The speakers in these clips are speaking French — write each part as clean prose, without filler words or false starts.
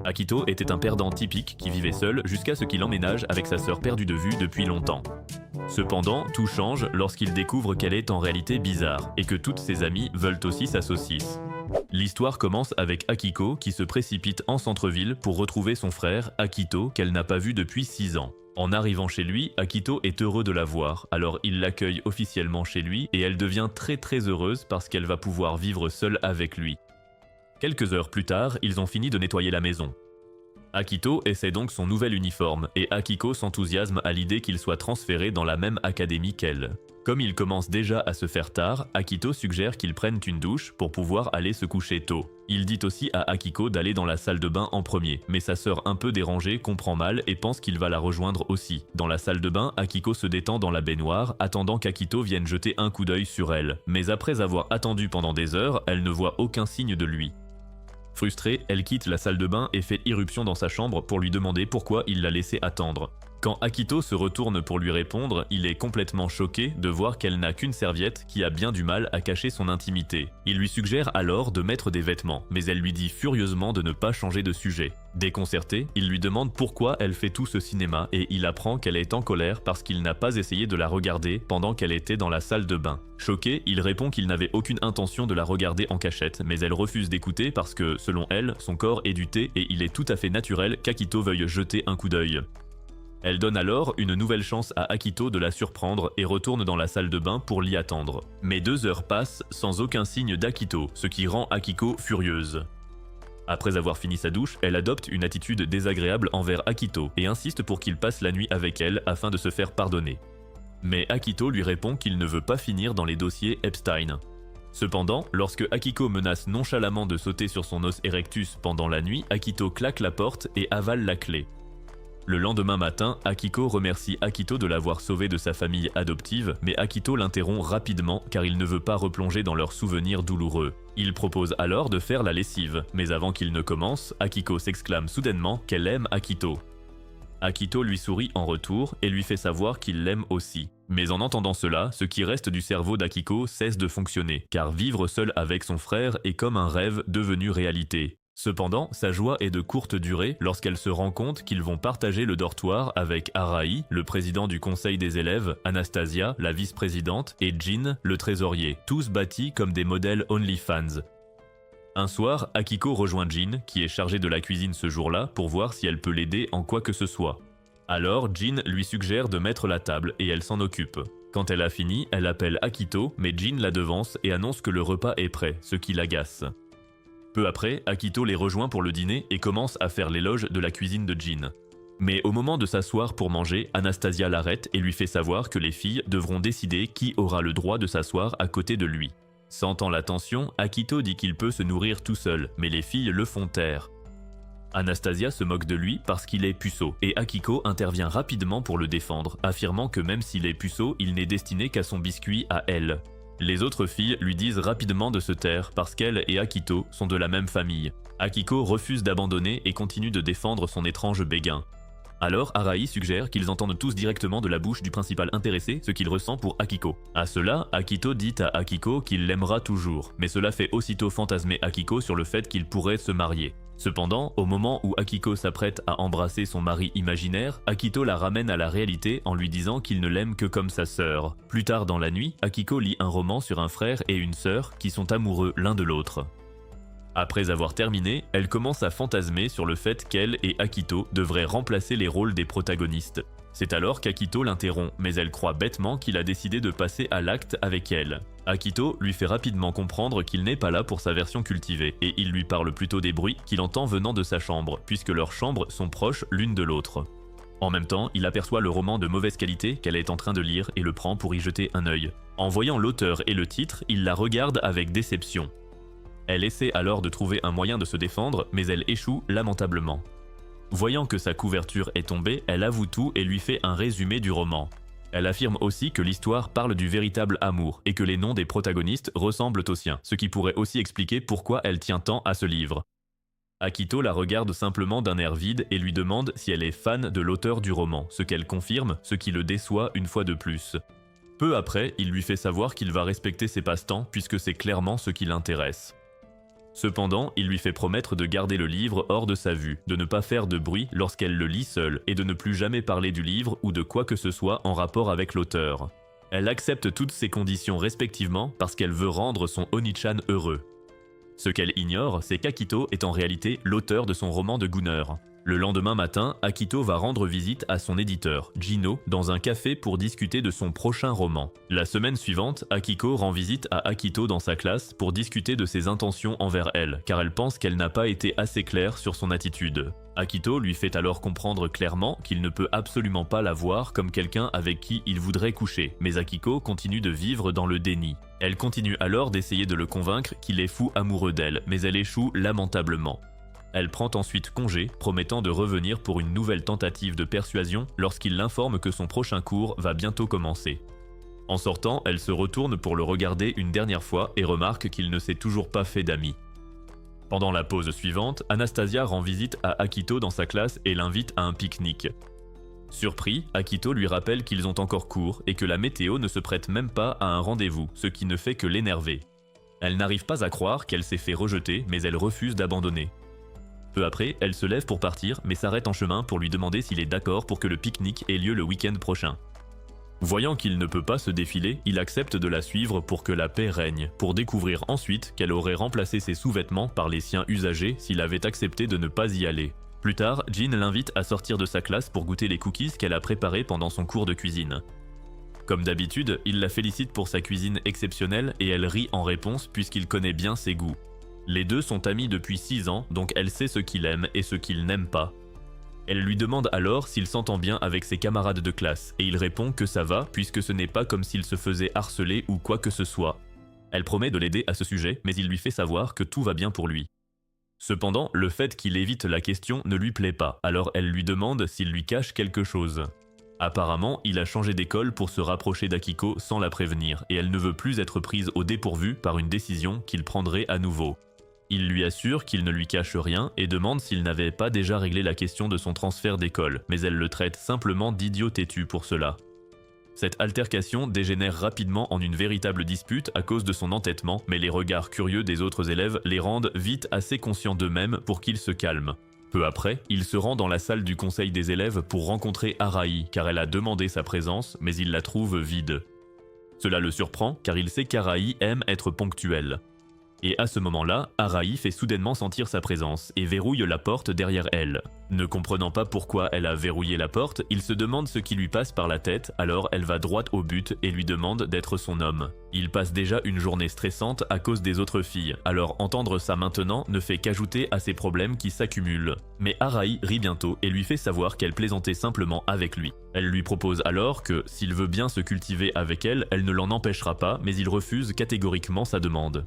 Akito était un perdant typique qui vivait seul jusqu'à ce qu'il emménage avec sa sœur perdue de vue depuis longtemps. Cependant, tout change lorsqu'il découvre qu'elle est en réalité bizarre et que toutes ses amies veulent aussi sa saucisse. L'histoire commence avec Akiko qui se précipite en centre-ville pour retrouver son frère Akito qu'elle n'a pas vu depuis 6 ans. En arrivant chez lui, Akito est heureux de la voir, alors il l'accueille officiellement chez lui et elle devient très heureuse parce qu'elle va pouvoir vivre seule avec lui. Quelques heures plus tard, ils ont fini de nettoyer la maison. Akito essaie donc son nouvel uniforme et Akiko s'enthousiasme à l'idée qu'il soit transféré dans la même académie qu'elle. Comme il commence déjà à se faire tard, Akito suggère qu'ils prennent une douche pour pouvoir aller se coucher tôt. Il dit aussi à Akiko d'aller dans la salle de bain en premier, mais sa sœur un peu dérangée comprend mal et pense qu'il va la rejoindre aussi. Dans la salle de bain, Akiko se détend dans la baignoire, attendant qu'Akito vienne jeter un coup d'œil sur elle. Mais après avoir attendu pendant des heures, elle ne voit aucun signe de lui. Frustrée, elle quitte la salle de bain et fait irruption dans sa chambre pour lui demander pourquoi il l'a laissé attendre. Quand Akito se retourne pour lui répondre, il est complètement choqué de voir qu'elle n'a qu'une serviette qui a bien du mal à cacher son intimité. Il lui suggère alors de mettre des vêtements, mais elle lui dit furieusement de ne pas changer de sujet. Déconcerté, il lui demande pourquoi elle fait tout ce cinéma et il apprend qu'elle est en colère parce qu'il n'a pas essayé de la regarder pendant qu'elle était dans la salle de bain. Choqué, il répond qu'il n'avait aucune intention de la regarder en cachette, mais elle refuse d'écouter parce que, selon elle, son corps est du thé et il est tout à fait naturel qu'Akito veuille jeter un coup d'œil. Elle donne alors une nouvelle chance à Akito de la surprendre et retourne dans la salle de bain pour l'y attendre. Mais 2 heures passent sans aucun signe d'Akito, ce qui rend Akiko furieuse. Après avoir fini sa douche, elle adopte une attitude désagréable envers Akito et insiste pour qu'il passe la nuit avec elle afin de se faire pardonner. Mais Akito lui répond qu'il ne veut pas finir dans les dossiers Epstein. Cependant, lorsque Akiko menace nonchalamment de sauter sur son os erectus pendant la nuit, Akito claque la porte et avale la clé. Le lendemain matin, Akiko remercie Akito de l'avoir sauvé de sa famille adoptive, mais Akito l'interrompt rapidement car il ne veut pas replonger dans leurs souvenirs douloureux. Il propose alors de faire la lessive, mais avant qu'il ne commence, Akiko s'exclame soudainement qu'elle aime Akito. Akito lui sourit en retour et lui fait savoir qu'il l'aime aussi. Mais en entendant cela, ce qui reste du cerveau d'Akiko cesse de fonctionner, car vivre seul avec son frère est comme un rêve devenu réalité. Cependant, sa joie est de courte durée lorsqu'elle se rend compte qu'ils vont partager le dortoir avec Arai, le président du conseil des élèves, Anastasia, la vice-présidente, et Jin, le trésorier, tous bâtis comme des modèles OnlyFans. Un soir, Akiko rejoint Jin, qui est chargé de la cuisine ce jour-là, pour voir si elle peut l'aider en quoi que ce soit. Alors, Jin lui suggère de mettre la table et elle s'en occupe. Quand elle a fini, elle appelle Akito, mais Jin la devance et annonce que le repas est prêt, ce qui l'agace. Peu après, Akito les rejoint pour le dîner et commence à faire l'éloge de la cuisine de Jin. Mais au moment de s'asseoir pour manger, Anastasia l'arrête et lui fait savoir que les filles devront décider qui aura le droit de s'asseoir à côté de lui. Sentant la tension, Akito dit qu'il peut se nourrir tout seul, mais les filles le font taire. Anastasia se moque de lui parce qu'il est puceau, et Akiko intervient rapidement pour le défendre, affirmant que même s'il est puceau, il n'est destiné qu'à son biscuit à elle. Les autres filles lui disent rapidement de se taire parce qu'elle et Akito sont de la même famille. Akiko refuse d'abandonner et continue de défendre son étrange béguin. Alors Arai suggère qu'ils entendent tous directement de la bouche du principal intéressé ce qu'il ressent pour Akiko. À cela, Akito dit à Akiko qu'il l'aimera toujours, mais cela fait aussitôt fantasmer Akiko sur le fait qu'il pourrait se marier. Cependant, au moment où Akiko s'apprête à embrasser son mari imaginaire, Akito la ramène à la réalité en lui disant qu'il ne l'aime que comme sa sœur. Plus tard dans la nuit, Akiko lit un roman sur un frère et une sœur qui sont amoureux l'un de l'autre. Après avoir terminé, elle commence à fantasmer sur le fait qu'elle et Akito devraient remplacer les rôles des protagonistes. C'est alors qu'Akito l'interrompt, mais elle croit bêtement qu'il a décidé de passer à l'acte avec elle. Akito lui fait rapidement comprendre qu'il n'est pas là pour sa version cultivée, et il lui parle plutôt des bruits qu'il entend venant de sa chambre, puisque leurs chambres sont proches l'une de l'autre. En même temps, il aperçoit le roman de mauvaise qualité qu'elle est en train de lire et le prend pour y jeter un œil. En voyant l'auteur et le titre, il la regarde avec déception. Elle essaie alors de trouver un moyen de se défendre, mais elle échoue lamentablement. Voyant que sa couverture est tombée, elle avoue tout et lui fait un résumé du roman. Elle affirme aussi que l'histoire parle du véritable amour et que les noms des protagonistes ressemblent aux siens, ce qui pourrait aussi expliquer pourquoi elle tient tant à ce livre. Akito la regarde simplement d'un air vide et lui demande si elle est fan de l'auteur du roman, ce qu'elle confirme, ce qui le déçoit une fois de plus. Peu après, il lui fait savoir qu'il va respecter ses passe-temps puisque c'est clairement ce qui l'intéresse. Cependant, il lui fait promettre de garder le livre hors de sa vue, de ne pas faire de bruit lorsqu'elle le lit seule et de ne plus jamais parler du livre ou de quoi que ce soit en rapport avec l'auteur. Elle accepte toutes ces conditions respectivement parce qu'elle veut rendre son Oni-chan heureux. Ce qu'elle ignore, c'est qu'Akito est en réalité l'auteur de son roman de Gunner. Le lendemain matin, Akito va rendre visite à son éditeur, Jino, dans un café pour discuter de son prochain roman. La semaine suivante, Akiko rend visite à Akito dans sa classe pour discuter de ses intentions envers elle, car elle pense qu'elle n'a pas été assez claire sur son attitude. Akito lui fait alors comprendre clairement qu'il ne peut absolument pas la voir comme quelqu'un avec qui il voudrait coucher, mais Akiko continue de vivre dans le déni. Elle continue alors d'essayer de le convaincre qu'il est fou amoureux d'elle, mais elle échoue lamentablement. Elle prend ensuite congé, promettant de revenir pour une nouvelle tentative de persuasion lorsqu'il l'informe que son prochain cours va bientôt commencer. En sortant, elle se retourne pour le regarder une dernière fois et remarque qu'il ne s'est toujours pas fait d'amis. Pendant la pause suivante, Anastasia rend visite à Akito dans sa classe et l'invite à un pique-nique. Surpris, Akito lui rappelle qu'ils ont encore cours et que la météo ne se prête même pas à un rendez-vous, ce qui ne fait que l'énerver. Elle n'arrive pas à croire qu'elle s'est fait rejeter, mais elle refuse d'abandonner. Peu après, elle se lève pour partir, mais s'arrête en chemin pour lui demander s'il est d'accord pour que le pique-nique ait lieu le week-end prochain. Voyant qu'il ne peut pas se défiler, il accepte de la suivre pour que la paix règne, pour découvrir ensuite qu'elle aurait remplacé ses sous-vêtements par les siens usagés s'il avait accepté de ne pas y aller. Plus tard, Jin l'invite à sortir de sa classe pour goûter les cookies qu'elle a préparés pendant son cours de cuisine. Comme d'habitude, il la félicite pour sa cuisine exceptionnelle et elle rit en réponse puisqu'il connaît bien ses goûts. Les deux sont amis depuis 6 ans, donc elle sait ce qu'il aime et ce qu'il n'aime pas. Elle lui demande alors s'il s'entend bien avec ses camarades de classe, et il répond que ça va puisque ce n'est pas comme s'il se faisait harceler ou quoi que ce soit. Elle promet de l'aider à ce sujet, mais il lui fait savoir que tout va bien pour lui. Cependant, le fait qu'il évite la question ne lui plaît pas, alors elle lui demande s'il lui cache quelque chose. Apparemment, il a changé d'école pour se rapprocher d'Akiko sans la prévenir, et elle ne veut plus être prise au dépourvu par une décision qu'il prendrait à nouveau. Il lui assure qu'il ne lui cache rien et demande s'il n'avait pas déjà réglé la question de son transfert d'école, mais elle le traite simplement d'idiot têtu pour cela. Cette altercation dégénère rapidement en une véritable dispute à cause de son entêtement, mais les regards curieux des autres élèves les rendent vite assez conscients d'eux-mêmes pour qu'ils se calment. Peu après, il se rend dans la salle du conseil des élèves pour rencontrer Arai, car elle a demandé sa présence, mais il la trouve vide. Cela le surprend, car il sait qu'Arai aime être ponctuelle. Et à ce moment-là, Arai fait soudainement sentir sa présence et verrouille la porte derrière elle. Ne comprenant pas pourquoi elle a verrouillé la porte, il se demande ce qui lui passe par la tête, alors elle va droit au but et lui demande d'être son homme. Il passe déjà une journée stressante à cause des autres filles, alors entendre ça maintenant ne fait qu'ajouter à ses problèmes qui s'accumulent. Mais Arai rit bientôt et lui fait savoir qu'elle plaisantait simplement avec lui. Elle lui propose alors que, s'il veut bien se cultiver avec elle, elle ne l'en empêchera pas, mais il refuse catégoriquement sa demande.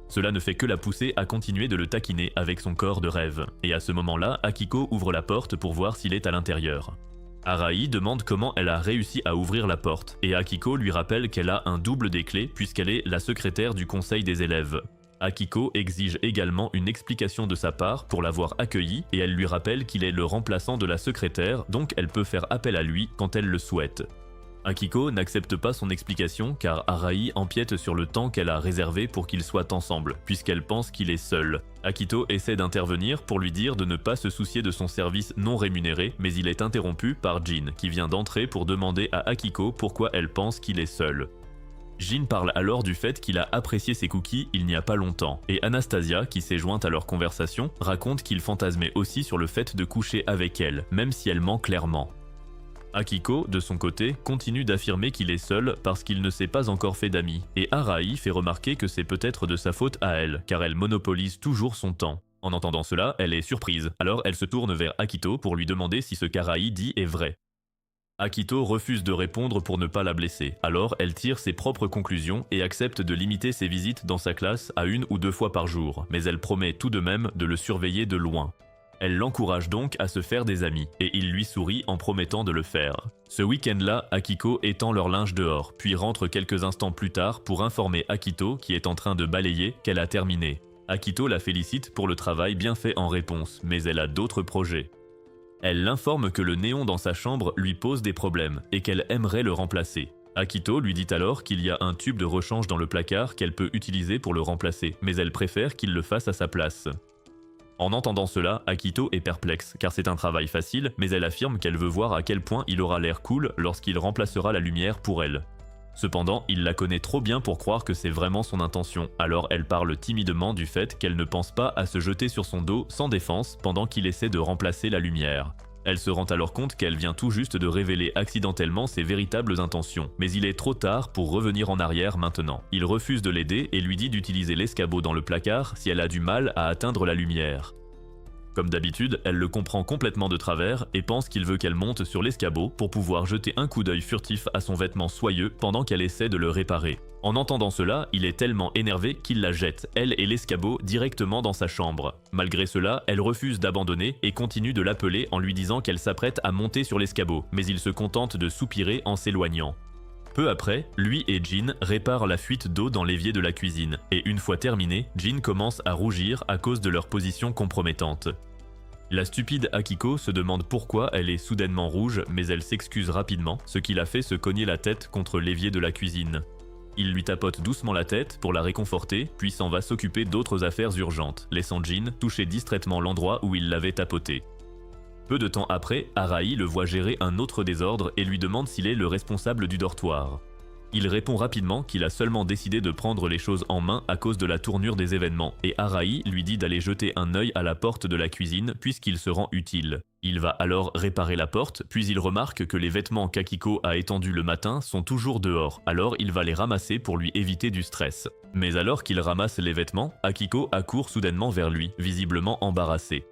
Cela ne fait que la pousser à continuer de le taquiner avec son corps de rêve. Et à ce moment-là, Akiko ouvre la porte pour voir s'il est à l'intérieur. Arai demande comment elle a réussi à ouvrir la porte, et Akiko lui rappelle qu'elle a un double des clés puisqu'elle est la secrétaire du conseil des élèves. Akiko exige également une explication de sa part pour l'avoir accueilli et elle lui rappelle qu'il est le remplaçant de la secrétaire, donc elle peut faire appel à lui quand elle le souhaite. Akiko n'accepte pas son explication car Arai empiète sur le temps qu'elle a réservé pour qu'ils soient ensemble, puisqu'elle pense qu'il est seul. Akito essaie d'intervenir pour lui dire de ne pas se soucier de son service non rémunéré, mais il est interrompu par Jin, qui vient d'entrer pour demander à Akiko pourquoi elle pense qu'il est seul. Jin parle alors du fait qu'il a apprécié ses cookies il n'y a pas longtemps, et Anastasia, qui s'est jointe à leur conversation, raconte qu'il fantasmait aussi sur le fait de coucher avec elle, même si elle ment clairement. Akiko, de son côté, continue d'affirmer qu'il est seul parce qu'il ne s'est pas encore fait d'amis, et Arai fait remarquer que c'est peut-être de sa faute à elle, car elle monopolise toujours son temps. En entendant cela, elle est surprise, alors elle se tourne vers Akito pour lui demander si ce qu'Arai dit est vrai. Akito refuse de répondre pour ne pas la blesser, alors elle tire ses propres conclusions et accepte de limiter ses visites dans sa classe à 1 ou 2 fois par jour, mais elle promet tout de même de le surveiller de loin. Elle l'encourage donc à se faire des amis, et il lui sourit en promettant de le faire. Ce week-end-là, Akiko étend leur linge dehors, puis rentre quelques instants plus tard pour informer Akito, qui est en train de balayer, qu'elle a terminé. Akito la félicite pour le travail bien fait en réponse, mais elle a d'autres projets. Elle l'informe que le néon dans sa chambre lui pose des problèmes, et qu'elle aimerait le remplacer. Akito lui dit alors qu'il y a un tube de rechange dans le placard qu'elle peut utiliser pour le remplacer, mais elle préfère qu'il le fasse à sa place. En entendant cela, Akito est perplexe, car c'est un travail facile, mais elle affirme qu'elle veut voir à quel point il aura l'air cool lorsqu'il remplacera la lumière pour elle. Cependant, il la connaît trop bien pour croire que c'est vraiment son intention, alors elle parle timidement du fait qu'elle ne pense pas à se jeter sur son dos sans défense pendant qu'il essaie de remplacer la lumière. Elle se rend alors compte qu'elle vient tout juste de révéler accidentellement ses véritables intentions, mais il est trop tard pour revenir en arrière maintenant. Il refuse de l'aider et lui dit d'utiliser l'escabeau dans le placard si elle a du mal à atteindre la lumière. Comme d'habitude, elle le comprend complètement de travers et pense qu'il veut qu'elle monte sur l'escabeau pour pouvoir jeter un coup d'œil furtif à son vêtement soyeux pendant qu'elle essaie de le réparer. En entendant cela, il est tellement énervé qu'il la jette, elle et l'escabeau, directement dans sa chambre. Malgré cela, elle refuse d'abandonner et continue de l'appeler en lui disant qu'elle s'apprête à monter sur l'escabeau, mais il se contente de soupirer en s'éloignant. Peu après, lui et Jin réparent la fuite d'eau dans l'évier de la cuisine, et une fois terminé, Jin commence à rougir à cause de leur position compromettante. La stupide Akiko se demande pourquoi elle est soudainement rouge, mais elle s'excuse rapidement, ce qui la fait se cogner la tête contre l'évier de la cuisine. Il lui tapote doucement la tête pour la réconforter, puis s'en va s'occuper d'autres affaires urgentes, laissant Jin toucher distraitement l'endroit où il l'avait tapoté. Peu de temps après, Arai le voit gérer un autre désordre et lui demande s'il est le responsable du dortoir. Il répond rapidement qu'il a seulement décidé de prendre les choses en main à cause de la tournure des événements, et Arai lui dit d'aller jeter un œil à la porte de la cuisine puisqu'il se rend utile. Il va alors réparer la porte, puis il remarque que les vêtements qu'Akiko a étendus le matin sont toujours dehors, alors il va les ramasser pour lui éviter du stress. Mais alors qu'il ramasse les vêtements, Akiko accourt soudainement vers lui, visiblement embarrassée.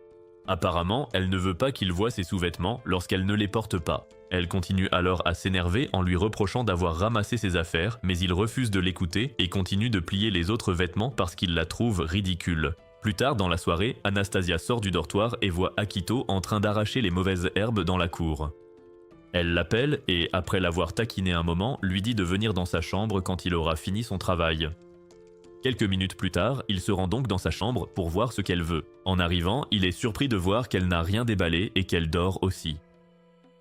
Apparemment, elle ne veut pas qu'il voie ses sous-vêtements lorsqu'elle ne les porte pas. Elle continue alors à s'énerver en lui reprochant d'avoir ramassé ses affaires, mais il refuse de l'écouter et continue de plier les autres vêtements parce qu'il la trouve ridicule. Plus tard dans la soirée, Anastasia sort du dortoir et voit Akito en train d'arracher les mauvaises herbes dans la cour. Elle l'appelle et, après l'avoir taquiné un moment, lui dit de venir dans sa chambre quand il aura fini son travail. Quelques minutes plus tard, il se rend donc dans sa chambre pour voir ce qu'elle veut. En arrivant, il est surpris de voir qu'elle n'a rien déballé et qu'elle dort aussi.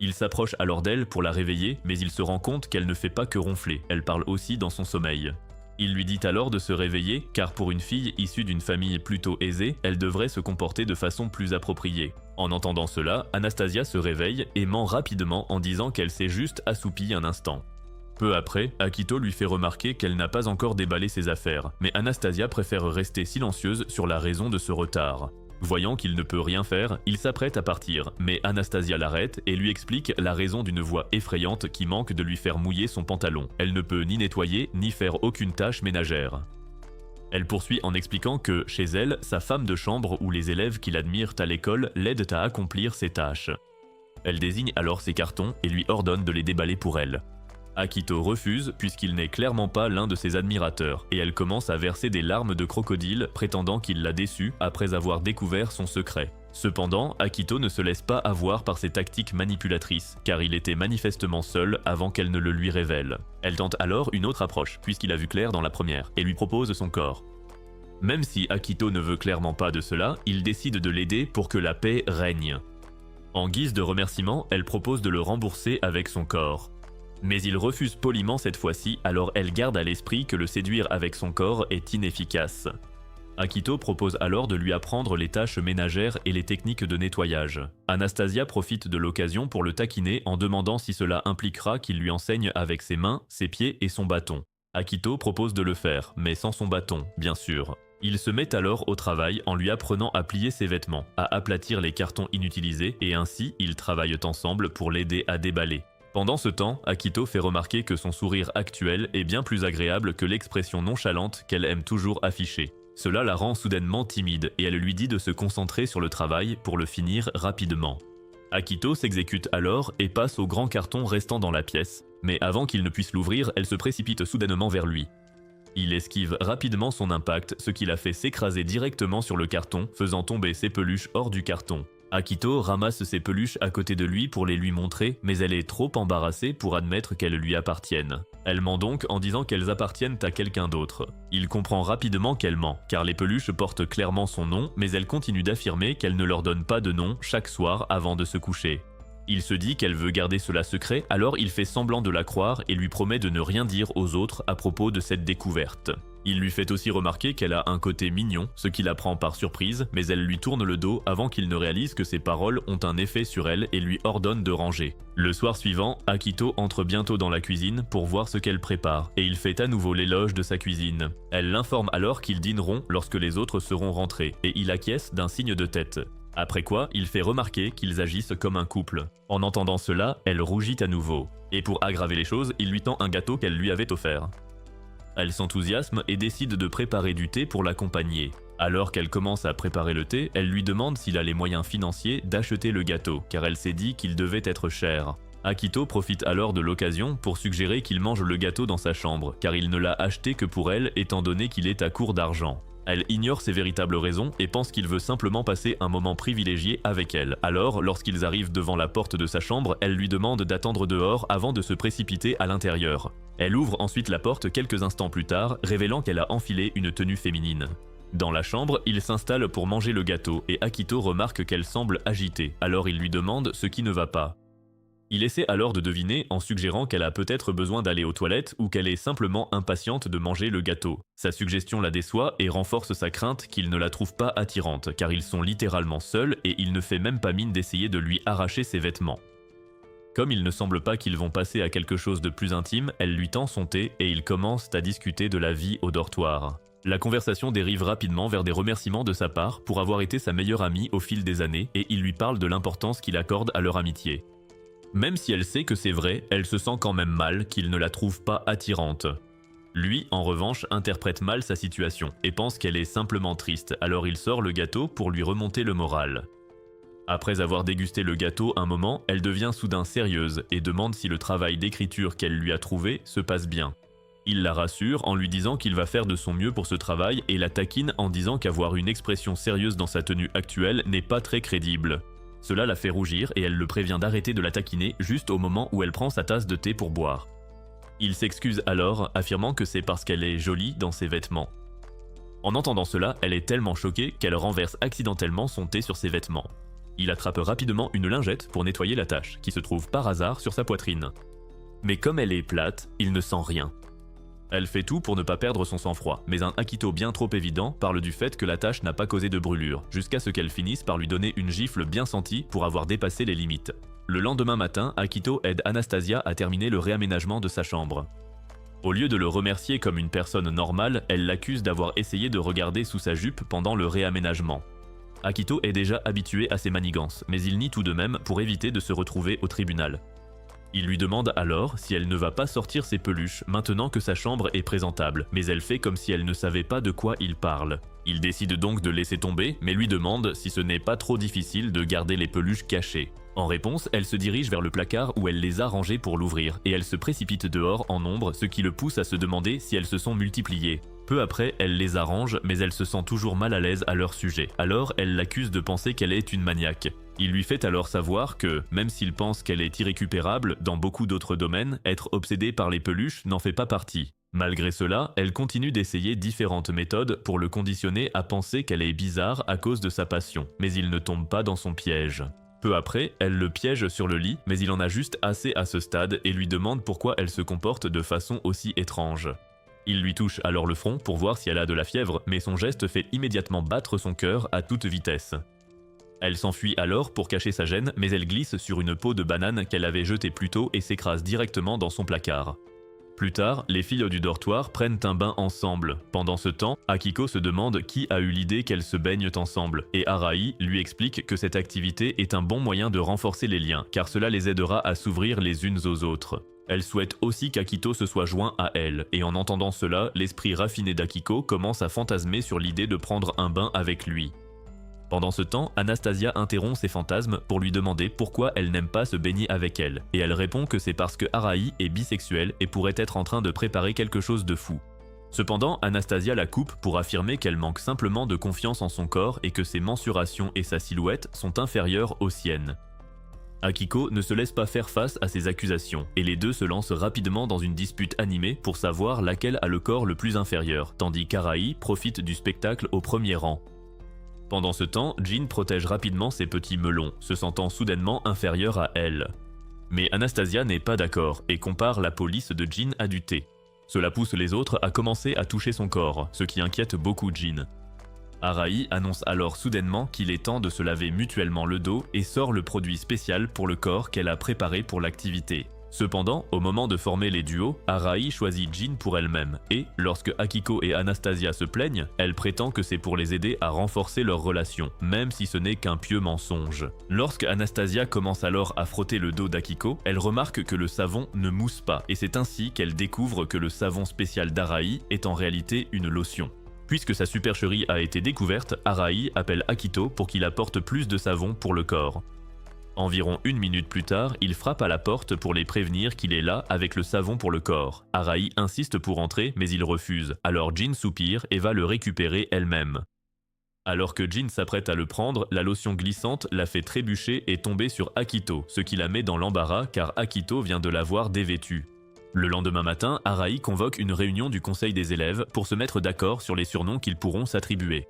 Il s'approche alors d'elle pour la réveiller, mais il se rend compte qu'elle ne fait pas que ronfler, elle parle aussi dans son sommeil. Il lui dit alors de se réveiller, car pour une fille issue d'une famille plutôt aisée, elle devrait se comporter de façon plus appropriée. En entendant cela, Anastasia se réveille et ment rapidement en disant qu'elle s'est juste assoupie un instant. Peu après, Akito lui fait remarquer qu'elle n'a pas encore déballé ses affaires, mais Anastasia préfère rester silencieuse sur la raison de ce retard. Voyant qu'il ne peut rien faire, il s'apprête à partir, mais Anastasia l'arrête et lui explique la raison d'une voix effrayante qui manque de lui faire mouiller son pantalon. Elle ne peut ni nettoyer, ni faire aucune tâche ménagère. Elle poursuit en expliquant que, chez elle, sa femme de chambre ou les élèves qui l'admirent à l'école l'aident à accomplir ses tâches. Elle désigne alors ses cartons et lui ordonne de les déballer pour elle. Akito refuse puisqu'il n'est clairement pas l'un de ses admirateurs et elle commence à verser des larmes de crocodile prétendant qu'il l'a déçue après avoir découvert son secret. Cependant, Akito ne se laisse pas avoir par ses tactiques manipulatrices car il était manifestement seul avant qu'elle ne le lui révèle. Elle tente alors une autre approche puisqu'il a vu clair dans la première et lui propose son corps. Même si Akito ne veut clairement pas de cela, il décide de l'aider pour que la paix règne. En guise de remerciement, elle propose de le rembourser avec son corps. Mais il refuse poliment cette fois-ci, alors elle garde à l'esprit que le séduire avec son corps est inefficace. Akito propose alors de lui apprendre les tâches ménagères et les techniques de nettoyage. Anastasia profite de l'occasion pour le taquiner en demandant si cela impliquera qu'il lui enseigne avec ses mains, ses pieds et son bâton. Akito propose de le faire, mais sans son bâton, bien sûr. Il se met alors au travail en lui apprenant à plier ses vêtements, à aplatir les cartons inutilisés et ainsi ils travaillent ensemble pour l'aider à déballer. Pendant ce temps, Akito fait remarquer que son sourire actuel est bien plus agréable que l'expression nonchalante qu'elle aime toujours afficher. Cela la rend soudainement timide et elle lui dit de se concentrer sur le travail pour le finir rapidement. Akito s'exécute alors et passe au grand carton restant dans la pièce, mais avant qu'il ne puisse l'ouvrir, elle se précipite soudainement vers lui. Il esquive rapidement son impact, ce qui la fait s'écraser directement sur le carton, faisant tomber ses peluches hors du carton. Akito ramasse ses peluches à côté de lui pour les lui montrer, mais elle est trop embarrassée pour admettre qu'elles lui appartiennent. Elle ment donc en disant qu'elles appartiennent à quelqu'un d'autre. Il comprend rapidement qu'elle ment, car les peluches portent clairement son nom, mais elle continue d'affirmer qu'elle ne leur donne pas de nom chaque soir avant de se coucher. Il se dit qu'elle veut garder cela secret, alors il fait semblant de la croire et lui promet de ne rien dire aux autres à propos de cette découverte. Il lui fait aussi remarquer qu'elle a un côté mignon, ce qui la prend par surprise, mais elle lui tourne le dos avant qu'il ne réalise que ses paroles ont un effet sur elle et lui ordonne de ranger. Le soir suivant, Akito entre bientôt dans la cuisine pour voir ce qu'elle prépare, et il fait à nouveau l'éloge de sa cuisine. Elle l'informe alors qu'ils dîneront lorsque les autres seront rentrés, et il acquiesce d'un signe de tête. Après quoi, il fait remarquer qu'ils agissent comme un couple. En entendant cela, elle rougit à nouveau. Et pour aggraver les choses, il lui tend un gâteau qu'elle lui avait offert. Elle s'enthousiasme et décide de préparer du thé pour l'accompagner. Alors qu'elle commence à préparer le thé, elle lui demande s'il a les moyens financiers d'acheter le gâteau, car elle s'est dit qu'il devait être cher. Akito profite alors de l'occasion pour suggérer qu'il mange le gâteau dans sa chambre, car il ne l'a acheté que pour elle étant donné qu'il est à court d'argent. Elle ignore ses véritables raisons et pense qu'il veut simplement passer un moment privilégié avec elle. Alors, lorsqu'ils arrivent devant la porte de sa chambre, elle lui demande d'attendre dehors avant de se précipiter à l'intérieur. Elle ouvre ensuite la porte quelques instants plus tard, révélant qu'elle a enfilé une tenue féminine. Dans la chambre, il s'installe pour manger le gâteau et Akito remarque qu'elle semble agitée, alors il lui demande ce qui ne va pas. Il essaie alors de deviner en suggérant qu'elle a peut-être besoin d'aller aux toilettes ou qu'elle est simplement impatiente de manger le gâteau. Sa suggestion la déçoit et renforce sa crainte qu'il ne la trouve pas attirante, car ils sont littéralement seuls et il ne fait même pas mine d'essayer de lui arracher ses vêtements. Comme il ne semble pas qu'ils vont passer à quelque chose de plus intime, elle lui tend son thé et ils commencent à discuter de la vie au dortoir. La conversation dérive rapidement vers des remerciements de sa part pour avoir été sa meilleure amie au fil des années et il lui parle de l'importance qu'il accorde à leur amitié. Même si elle sait que c'est vrai, elle se sent quand même mal qu'il ne la trouve pas attirante. Lui, en revanche, interprète mal sa situation et pense qu'elle est simplement triste, alors il sort le gâteau pour lui remonter le moral. Après avoir dégusté le gâteau un moment, elle devient soudain sérieuse et demande si le travail d'écriture qu'elle lui a trouvé se passe bien. Il la rassure en lui disant qu'il va faire de son mieux pour ce travail et la taquine en disant qu'avoir une expression sérieuse dans sa tenue actuelle n'est pas très crédible. Cela la fait rougir et elle le prévient d'arrêter de la taquiner juste au moment où elle prend sa tasse de thé pour boire. Il s'excuse alors, affirmant que c'est parce qu'elle est jolie dans ses vêtements. En entendant cela, elle est tellement choquée qu'elle renverse accidentellement son thé sur ses vêtements. Il attrape rapidement une lingette pour nettoyer la tache, qui se trouve par hasard sur sa poitrine. Mais comme elle est plate, il ne sent rien. Elle fait tout pour ne pas perdre son sang-froid, mais un Akito bien trop évident parle du fait que la tâche n'a pas causé de brûlure, jusqu'à ce qu'elle finisse par lui donner une gifle bien sentie pour avoir dépassé les limites. Le lendemain matin, Akito aide Anastasia à terminer le réaménagement de sa chambre. Au lieu de le remercier comme une personne normale, elle l'accuse d'avoir essayé de regarder sous sa jupe pendant le réaménagement. Akito est déjà habitué à ces manigances, mais il nie tout de même pour éviter de se retrouver au tribunal. Il lui demande alors si elle ne va pas sortir ses peluches maintenant que sa chambre est présentable, mais elle fait comme si elle ne savait pas de quoi il parle. Il décide donc de laisser tomber, mais lui demande si ce n'est pas trop difficile de garder les peluches cachées. En réponse, elle se dirige vers le placard où elle les a rangées pour l'ouvrir, et elle se précipite dehors en nombre, ce qui le pousse à se demander si elles se sont multipliées. Peu après, elle les arrange, mais elle se sent toujours mal à l'aise à leur sujet. Alors, elle l'accuse de penser qu'elle est une maniaque. Il lui fait alors savoir que, même s'il pense qu'elle est irrécupérable dans beaucoup d'autres domaines, être obsédée par les peluches n'en fait pas partie. Malgré cela, elle continue d'essayer différentes méthodes pour le conditionner à penser qu'elle est bizarre à cause de sa passion, mais il ne tombe pas dans son piège. Peu après, elle le piège sur le lit, mais il en a juste assez à ce stade et lui demande pourquoi elle se comporte de façon aussi étrange. Il lui touche alors le front pour voir si elle a de la fièvre, mais son geste fait immédiatement battre son cœur à toute vitesse. Elle s'enfuit alors pour cacher sa gêne, mais elle glisse sur une peau de banane qu'elle avait jetée plus tôt et s'écrase directement dans son placard. Plus tard, les filles du dortoir prennent un bain ensemble. Pendant ce temps, Akiko se demande qui a eu l'idée qu'elles se baignent ensemble, et Arai lui explique que cette activité est un bon moyen de renforcer les liens, car cela les aidera à s'ouvrir les unes aux autres. Elle souhaite aussi qu'Akito se soit joint à elle, et en entendant cela, l'esprit raffiné d'Akiko commence à fantasmer sur l'idée de prendre un bain avec lui. Pendant ce temps, Anastasia interrompt ses fantasmes pour lui demander pourquoi elle n'aime pas se baigner avec elle, et elle répond que c'est parce que Arai est bisexuelle et pourrait être en train de préparer quelque chose de fou. Cependant, Anastasia la coupe pour affirmer qu'elle manque simplement de confiance en son corps et que ses mensurations et sa silhouette sont inférieures aux siennes. Akiko ne se laisse pas faire face à ces accusations, et les deux se lancent rapidement dans une dispute animée pour savoir laquelle a le corps le plus inférieur, tandis qu'Arai profite du spectacle au premier rang. Pendant ce temps, Jin protège rapidement ses petits melons, se sentant soudainement inférieur à elle. Mais Anastasia n'est pas d'accord et compare la police de Jin à du thé. Cela pousse les autres à commencer à toucher son corps, ce qui inquiète beaucoup Jin. Arai annonce alors soudainement qu'il est temps de se laver mutuellement le dos et sort le produit spécial pour le corps qu'elle a préparé pour l'activité. Cependant, au moment de former les duos, Arai choisit Jin pour elle-même et, lorsque Akiko et Anastasia se plaignent, elle prétend que c'est pour les aider à renforcer leur relation, même si ce n'est qu'un pieux mensonge. Lorsque Anastasia commence alors à frotter le dos d'Akiko, elle remarque que le savon ne mousse pas et c'est ainsi qu'elle découvre que le savon spécial d'Arai est en réalité une lotion. Puisque sa supercherie a été découverte, Arai appelle Akito pour qu'il apporte plus de savon pour le corps. Environ 1 minute plus tard, il frappe à la porte pour les prévenir qu'il est là avec le savon pour le corps. Arai insiste pour entrer, mais il refuse. Alors Jin soupire et va le récupérer elle-même. Alors que Jin s'apprête à le prendre, la lotion glissante la fait trébucher et tomber sur Akito, ce qui la met dans l'embarras car Akito vient de la voir dévêtue. Le lendemain matin, Arai convoque une réunion du conseil des élèves pour se mettre d'accord sur les surnoms qu'ils pourront s'attribuer.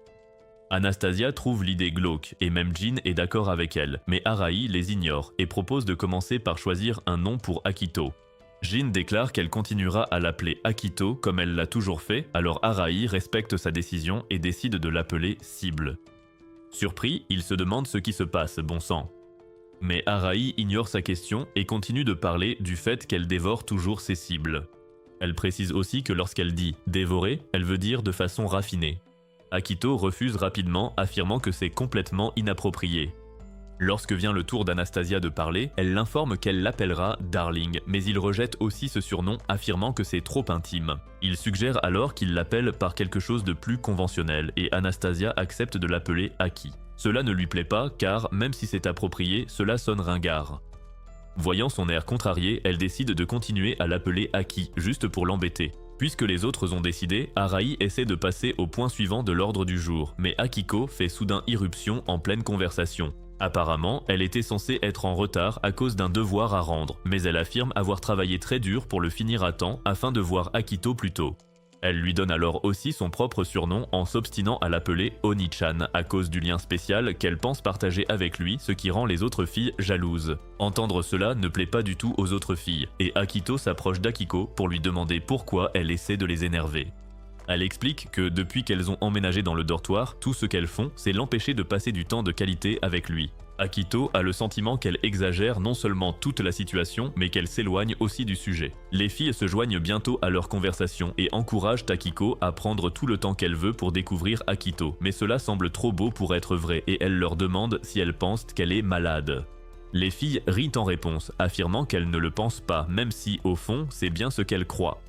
Anastasia trouve l'idée glauque et même Jin est d'accord avec elle, mais Arai les ignore et propose de commencer par choisir un nom pour Akito. Jin déclare qu'elle continuera à l'appeler Akito comme elle l'a toujours fait, alors Arai respecte sa décision et décide de l'appeler Cible. Surpris, il se demande ce qui se passe, bon sang. Mais Arai ignore sa question et continue de parler du fait qu'elle dévore toujours ses cibles. Elle précise aussi que lorsqu'elle dit « dévorer », elle veut dire de façon raffinée. Akito refuse rapidement, affirmant que c'est complètement inapproprié. Lorsque vient le tour d'Anastasia de parler, elle l'informe qu'elle l'appellera « Darling », mais il rejette aussi ce surnom, affirmant que c'est trop intime. Il suggère alors qu'il l'appelle par quelque chose de plus conventionnel, et Anastasia accepte de l'appeler Aki. Cela ne lui plaît pas, car, même si c'est approprié, cela sonne ringard. Voyant son air contrarié, elle décide de continuer à l'appeler Aki, juste pour l'embêter. Puisque les autres ont décidé, Arai essaie de passer au point suivant de l'ordre du jour, mais Akiko fait soudain irruption en pleine conversation. Apparemment, elle était censée être en retard à cause d'un devoir à rendre, mais elle affirme avoir travaillé très dur pour le finir à temps afin de voir Akito plus tôt. Elle lui donne alors aussi son propre surnom en s'obstinant à l'appeler Oni-chan à cause du lien spécial qu'elle pense partager avec lui, ce qui rend les autres filles jalouses. Entendre cela ne plaît pas du tout aux autres filles, et Akito s'approche d'Akiko pour lui demander pourquoi elle essaie de les énerver. Elle explique que depuis qu'elles ont emménagé dans le dortoir, tout ce qu'elles font, c'est l'empêcher de passer du temps de qualité avec lui. Akito a le sentiment qu'elle exagère non seulement toute la situation, mais qu'elle s'éloigne aussi du sujet. Les filles se joignent bientôt à leur conversation et encouragent Akiko à prendre tout le temps qu'elle veut pour découvrir Akito, mais cela semble trop beau pour être vrai et elle leur demande si elles pensent qu'elle est malade. Les filles rient en réponse, affirmant qu'elles ne le pensent pas, même si, au fond, c'est bien ce qu'elles croient.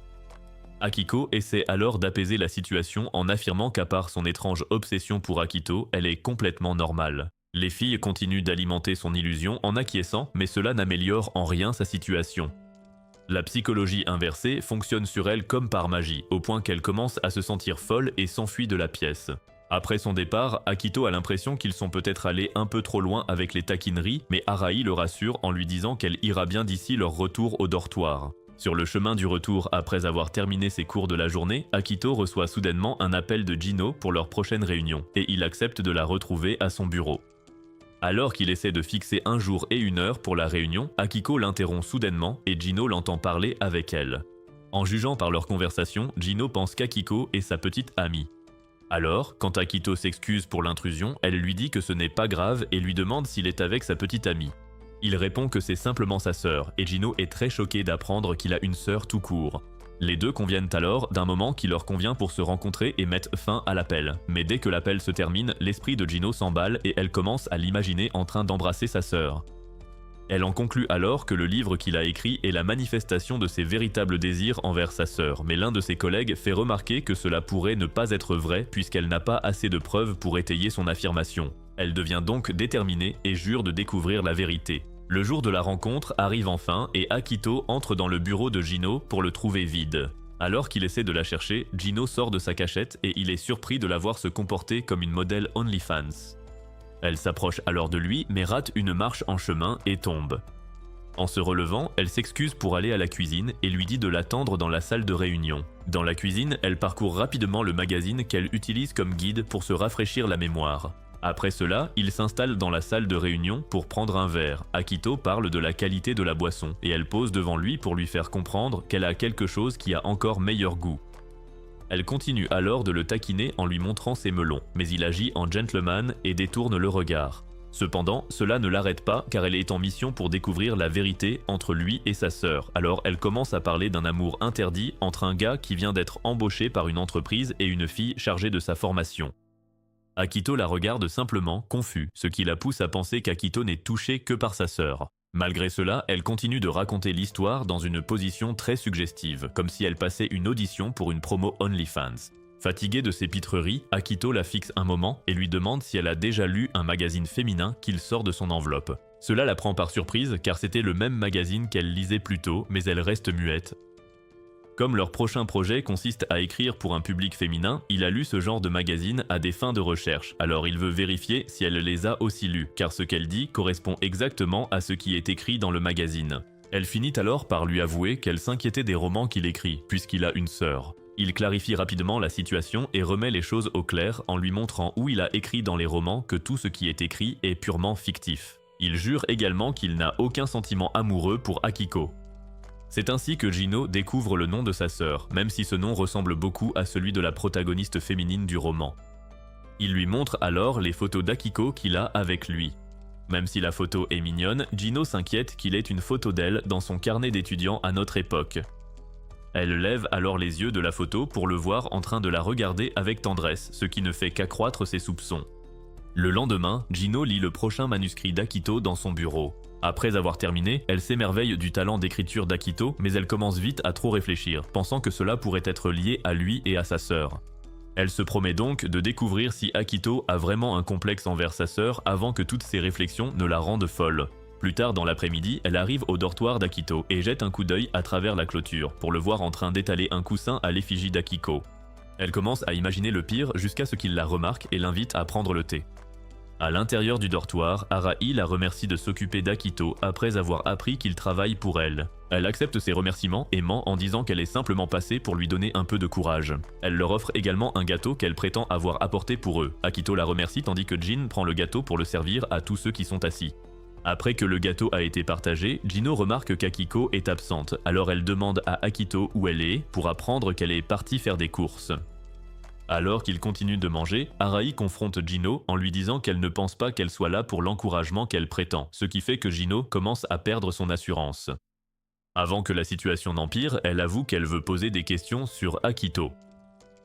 Akiko essaie alors d'apaiser la situation en affirmant qu'à part son étrange obsession pour Akito, elle est complètement normale. Les filles continuent d'alimenter son illusion en acquiesçant, mais cela n'améliore en rien sa situation. La psychologie inversée fonctionne sur elle comme par magie, au point qu'elle commence à se sentir folle et s'enfuit de la pièce. Après son départ, Akito a l'impression qu'ils sont peut-être allés un peu trop loin avec les taquineries, mais Arai le rassure en lui disant qu'elle ira bien d'ici leur retour au dortoir. Sur le chemin du retour après avoir terminé ses cours de la journée, Akito reçoit soudainement un appel de Jino pour leur prochaine réunion, et il accepte de la retrouver à son bureau. Alors qu'il essaie de fixer un jour et une heure pour la réunion, Akiko l'interrompt soudainement et Jino l'entend parler avec elle. En jugeant par leur conversation, Jino pense qu'Akiko est sa petite amie. Alors, quand Akito s'excuse pour l'intrusion, elle lui dit que ce n'est pas grave et lui demande s'il est avec sa petite amie. Il répond que c'est simplement sa sœur, et Jino est très choqué d'apprendre qu'il a une sœur tout court. Les deux conviennent alors d'un moment qui leur convient pour se rencontrer et mettre fin à l'appel. Mais dès que l'appel se termine, l'esprit de Jino s'emballe et elle commence à l'imaginer en train d'embrasser sa sœur. Elle en conclut alors que le livre qu'il a écrit est la manifestation de ses véritables désirs envers sa sœur, mais l'un de ses collègues fait remarquer que cela pourrait ne pas être vrai puisqu'elle n'a pas assez de preuves pour étayer son affirmation. Elle devient donc déterminée et jure de découvrir la vérité. Le jour de la rencontre arrive enfin et Akito entre dans le bureau de Jino pour le trouver vide. Alors qu'il essaie de la chercher, Jino sort de sa cachette et il est surpris de la voir se comporter comme une modèle OnlyFans. Elle s'approche alors de lui mais rate une marche en chemin et tombe. En se relevant, elle s'excuse pour aller à la cuisine et lui dit de l'attendre dans la salle de réunion. Dans la cuisine, elle parcourt rapidement le magazine qu'elle utilise comme guide pour se rafraîchir la mémoire. Après cela, il s'installe dans la salle de réunion pour prendre un verre. Akito parle de la qualité de la boisson et elle pose devant lui pour lui faire comprendre qu'elle a quelque chose qui a encore meilleur goût. Elle continue alors de le taquiner en lui montrant ses melons, mais il agit en gentleman et détourne le regard. Cependant, cela ne l'arrête pas car elle est en mission pour découvrir la vérité entre lui et sa sœur. Alors elle commence à parler d'un amour interdit entre un gars qui vient d'être embauché par une entreprise et une fille chargée de sa formation. Akito la regarde simplement, confus, ce qui la pousse à penser qu'Akito n'est touché que par sa sœur. Malgré cela, elle continue de raconter l'histoire dans une position très suggestive, comme si elle passait une audition pour une promo OnlyFans. Fatiguée de ses pitreries, Akito la fixe un moment et lui demande si elle a déjà lu un magazine féminin qu'il sort de son enveloppe. Cela la prend par surprise car c'était le même magazine qu'elle lisait plus tôt, mais elle reste muette. Comme leur prochain projet consiste à écrire pour un public féminin, il a lu ce genre de magazine à des fins de recherche, alors il veut vérifier si elle les a aussi lus, car ce qu'elle dit correspond exactement à ce qui est écrit dans le magazine. Elle finit alors par lui avouer qu'elle s'inquiétait des romans qu'il écrit, puisqu'il a une sœur. Il clarifie rapidement la situation et remet les choses au clair en lui montrant où il a écrit dans les romans que tout ce qui est écrit est purement fictif. Il jure également qu'il n'a aucun sentiment amoureux pour Akiko. C'est ainsi que Jino découvre le nom de sa sœur, même si ce nom ressemble beaucoup à celui de la protagoniste féminine du roman. Il lui montre alors les photos d'Akiko qu'il a avec lui. Même si la photo est mignonne, Jino s'inquiète qu'il ait une photo d'elle dans son carnet d'étudiant à notre époque. Elle lève alors les yeux de la photo pour le voir en train de la regarder avec tendresse, ce qui ne fait qu'accroître ses soupçons. Le lendemain, Jino lit le prochain manuscrit d'Akito dans son bureau. Après avoir terminé, elle s'émerveille du talent d'écriture d'Akito, mais elle commence vite à trop réfléchir, pensant que cela pourrait être lié à lui et à sa sœur. Elle se promet donc de découvrir si Akito a vraiment un complexe envers sa sœur avant que toutes ses réflexions ne la rendent folle. Plus tard dans l'après-midi, elle arrive au dortoir d'Akito et jette un coup d'œil à travers la clôture pour le voir en train d'étaler un coussin à l'effigie d'Akiko. Elle commence à imaginer le pire jusqu'à ce qu'il la remarque et l'invite à prendre le thé. À l'intérieur du dortoir, Arai la remercie de s'occuper d'Akito après avoir appris qu'il travaille pour elle. Elle accepte ses remerciements et ment en disant qu'elle est simplement passée pour lui donner un peu de courage. Elle leur offre également un gâteau qu'elle prétend avoir apporté pour eux. Akito la remercie tandis que Jin prend le gâteau pour le servir à tous ceux qui sont assis. Après que le gâteau a été partagé, Jino remarque qu'Akiko est absente, alors elle demande à Akito où elle est pour apprendre qu'elle est partie faire des courses. Alors qu'il continue de manger, Arai confronte Jino en lui disant qu'elle ne pense pas qu'elle soit là pour l'encouragement qu'elle prétend, ce qui fait que Jino commence à perdre son assurance. Avant que la situation n'empire, elle avoue qu'elle veut poser des questions sur Akito.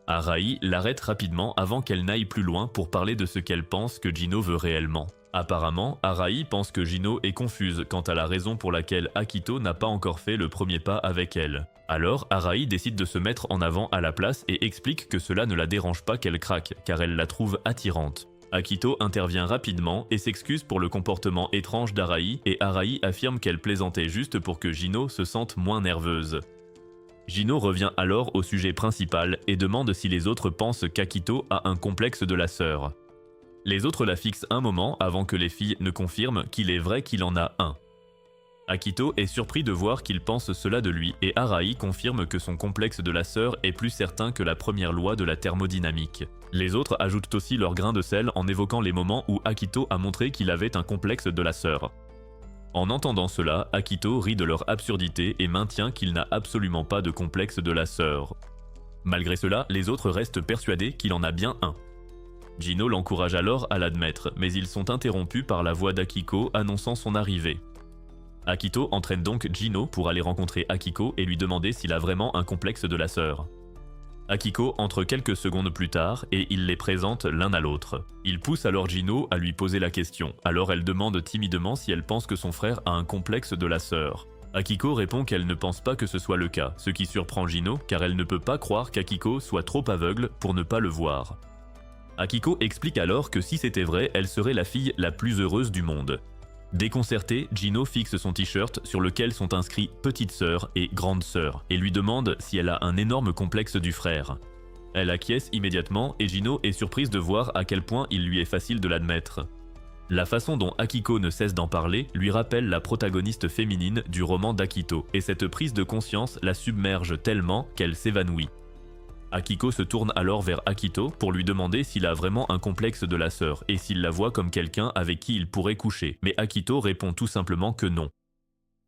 Arai l'arrête rapidement avant qu'elle n'aille plus loin pour parler de ce qu'elle pense que Jino veut réellement. Apparemment, Arai pense que Jino est confuse quant à la raison pour laquelle Akito n'a pas encore fait le premier pas avec elle. Alors, Arai décide de se mettre en avant à la place et explique que cela ne la dérange pas qu'elle craque, car elle la trouve attirante. Akito intervient rapidement et s'excuse pour le comportement étrange d'Arai et Arai affirme qu'elle plaisantait juste pour que Jino se sente moins nerveuse. Jino revient alors au sujet principal et demande si les autres pensent qu'Akito a un complexe de la sœur. Les autres la fixent un moment avant que les filles ne confirment qu'il est vrai qu'il en a un. Akito est surpris de voir qu'il pense cela de lui et Arai confirme que son complexe de la sœur est plus certain que la première loi de la thermodynamique. Les autres ajoutent aussi leur grain de sel en évoquant les moments où Akito a montré qu'il avait un complexe de la sœur. En entendant cela, Akito rit de leur absurdité et maintient qu'il n'a absolument pas de complexe de la sœur. Malgré cela, les autres restent persuadés qu'il en a bien un. Jino l'encourage alors à l'admettre, mais ils sont interrompus par la voix d'Akiko annonçant son arrivée. Akito entraîne donc Jino pour aller rencontrer Akiko et lui demander s'il a vraiment un complexe de la sœur. Akiko entre quelques secondes plus tard et il les présente l'un à l'autre. Il pousse alors Jino à lui poser la question, alors elle demande timidement si elle pense que son frère a un complexe de la sœur. Akiko répond qu'elle ne pense pas que ce soit le cas, ce qui surprend Jino car elle ne peut pas croire qu'Akiko soit trop aveugle pour ne pas le voir. Akiko explique alors que si c'était vrai, elle serait la fille la plus heureuse du monde. Déconcerté, Jino fixe son t-shirt sur lequel sont inscrits « petite sœur » et « grande sœur » et lui demande si elle a un énorme complexe du frère. Elle acquiesce immédiatement et Jino est surprise de voir à quel point il lui est facile de l'admettre. La façon dont Akiko ne cesse d'en parler lui rappelle la protagoniste féminine du roman d'Akito et cette prise de conscience la submerge tellement qu'elle s'évanouit. Akiko se tourne alors vers Akito pour lui demander s'il a vraiment un complexe de la sœur et s'il la voit comme quelqu'un avec qui il pourrait coucher, mais Akito répond tout simplement que non.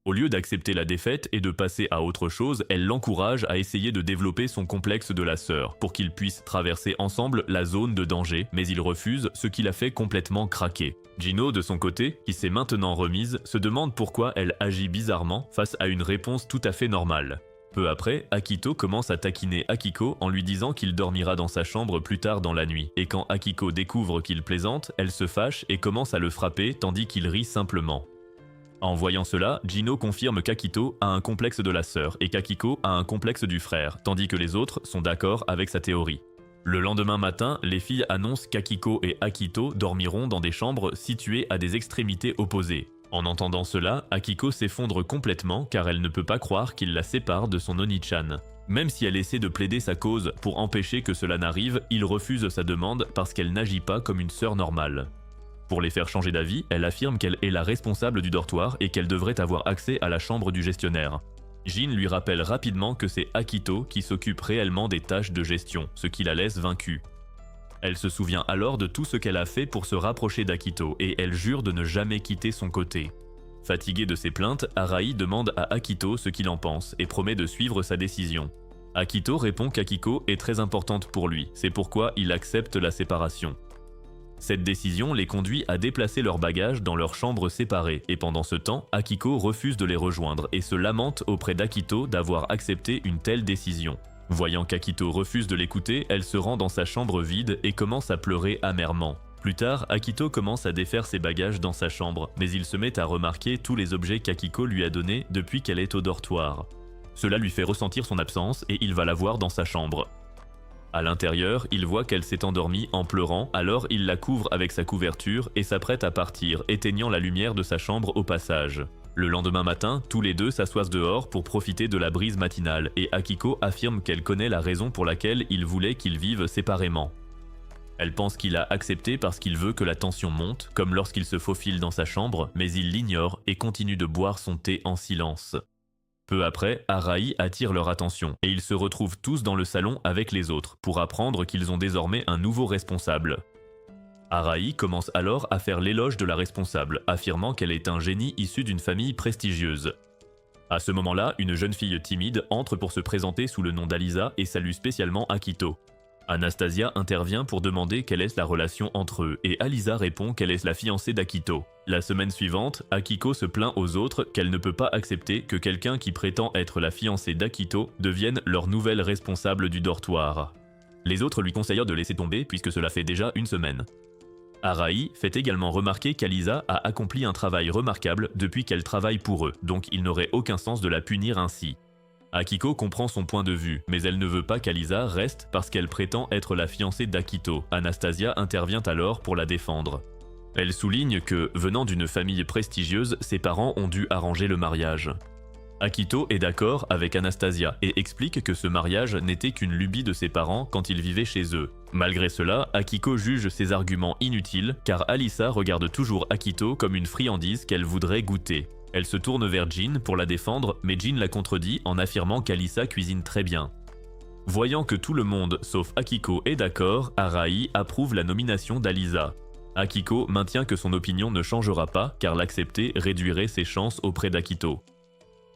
Au lieu d'accepter la défaite et de passer à autre chose, elle l'encourage à essayer de développer son complexe de la sœur pour qu'ils puissent traverser ensemble la zone de danger, mais il refuse, ce qui la fait complètement craquer. Gino, de son côté, qui s'est maintenant remise, se demande pourquoi elle agit bizarrement face à une réponse tout à fait normale. Peu après, Akito commence à taquiner Akiko en lui disant qu'il dormira dans sa chambre plus tard dans la nuit, et quand Akiko découvre qu'il plaisante, elle se fâche et commence à le frapper tandis qu'il rit simplement. En voyant cela, Gino confirme qu'Akito a un complexe de la sœur et qu'Akiko a un complexe du frère, tandis que les autres sont d'accord avec sa théorie. Le lendemain matin, les filles annoncent qu'Akiko et Akito dormiront dans des chambres situées à des extrémités opposées. En entendant cela, Akiko s'effondre complètement car elle ne peut pas croire qu'il la sépare de son Oni-chan. Même si elle essaie de plaider sa cause pour empêcher que cela n'arrive, il refuse sa demande parce qu'elle n'agit pas comme une sœur normale. Pour les faire changer d'avis, elle affirme qu'elle est la responsable du dortoir et qu'elle devrait avoir accès à la chambre du gestionnaire. Jin lui rappelle rapidement que c'est Akito qui s'occupe réellement des tâches de gestion, ce qui la laisse vaincue. Elle se souvient alors de tout ce qu'elle a fait pour se rapprocher d'Akito et elle jure de ne jamais quitter son côté. Fatiguée de ses plaintes, Arai demande à Akito ce qu'il en pense et promet de suivre sa décision. Akito répond qu'Akiko est très importante pour lui, c'est pourquoi il accepte la séparation. Cette décision les conduit à déplacer leurs bagages dans leurs chambres séparées et pendant ce temps, Akiko refuse de les rejoindre et se lamente auprès d'Akito d'avoir accepté une telle décision. Voyant qu'Akito refuse de l'écouter, elle se rend dans sa chambre vide et commence à pleurer amèrement. Plus tard, Akito commence à défaire ses bagages dans sa chambre, mais il se met à remarquer tous les objets qu'Akiko lui a donnés depuis qu'elle est au dortoir. Cela lui fait ressentir son absence et il va la voir dans sa chambre. À l'intérieur, il voit qu'elle s'est endormie en pleurant, alors il la couvre avec sa couverture et s'apprête à partir, éteignant la lumière de sa chambre au passage. Le lendemain matin, tous les deux s'assoient dehors pour profiter de la brise matinale et Akiko affirme qu'elle connaît la raison pour laquelle il voulait qu'ils vivent séparément. Elle pense qu'il a accepté parce qu'il veut que la tension monte, comme lorsqu'il se faufile dans sa chambre, mais il l'ignore et continue de boire son thé en silence. Peu après, Arai attire leur attention et ils se retrouvent tous dans le salon avec les autres pour apprendre qu'ils ont désormais un nouveau responsable. Arai commence alors à faire l'éloge de la responsable, affirmant qu'elle est un génie issu d'une famille prestigieuse. À ce moment-là, une jeune fille timide entre pour se présenter sous le nom d'Alisa et salue spécialement Akito. Anastasia intervient pour demander quelle est la relation entre eux et Alisa répond qu'elle est la fiancée d'Akito. La semaine suivante, Akiko se plaint aux autres qu'elle ne peut pas accepter que quelqu'un qui prétend être la fiancée d'Akito devienne leur nouvelle responsable du dortoir. Les autres lui conseillent de laisser tomber puisque cela fait déjà une semaine. Arai fait également remarquer qu'Alisa a accompli un travail remarquable depuis qu'elle travaille pour eux, donc il n'aurait aucun sens de la punir ainsi. Akiko comprend son point de vue, mais elle ne veut pas qu'Alisa reste parce qu'elle prétend être la fiancée d'Akito. Anastasia intervient alors pour la défendre. Elle souligne que, venant d'une famille prestigieuse, ses parents ont dû arranger le mariage. Akito est d'accord avec Anastasia et explique que ce mariage n'était qu'une lubie de ses parents quand ils vivaient chez eux. Malgré cela, Akiko juge ses arguments inutiles car Alisa regarde toujours Akito comme une friandise qu'elle voudrait goûter. Elle se tourne vers Jin pour la défendre, mais Jin la contredit en affirmant qu'Alisa cuisine très bien. Voyant que tout le monde, sauf Akiko, est d'accord, Arai approuve la nomination d'Alisa. Akiko maintient que son opinion ne changera pas car l'accepter réduirait ses chances auprès d'Akito.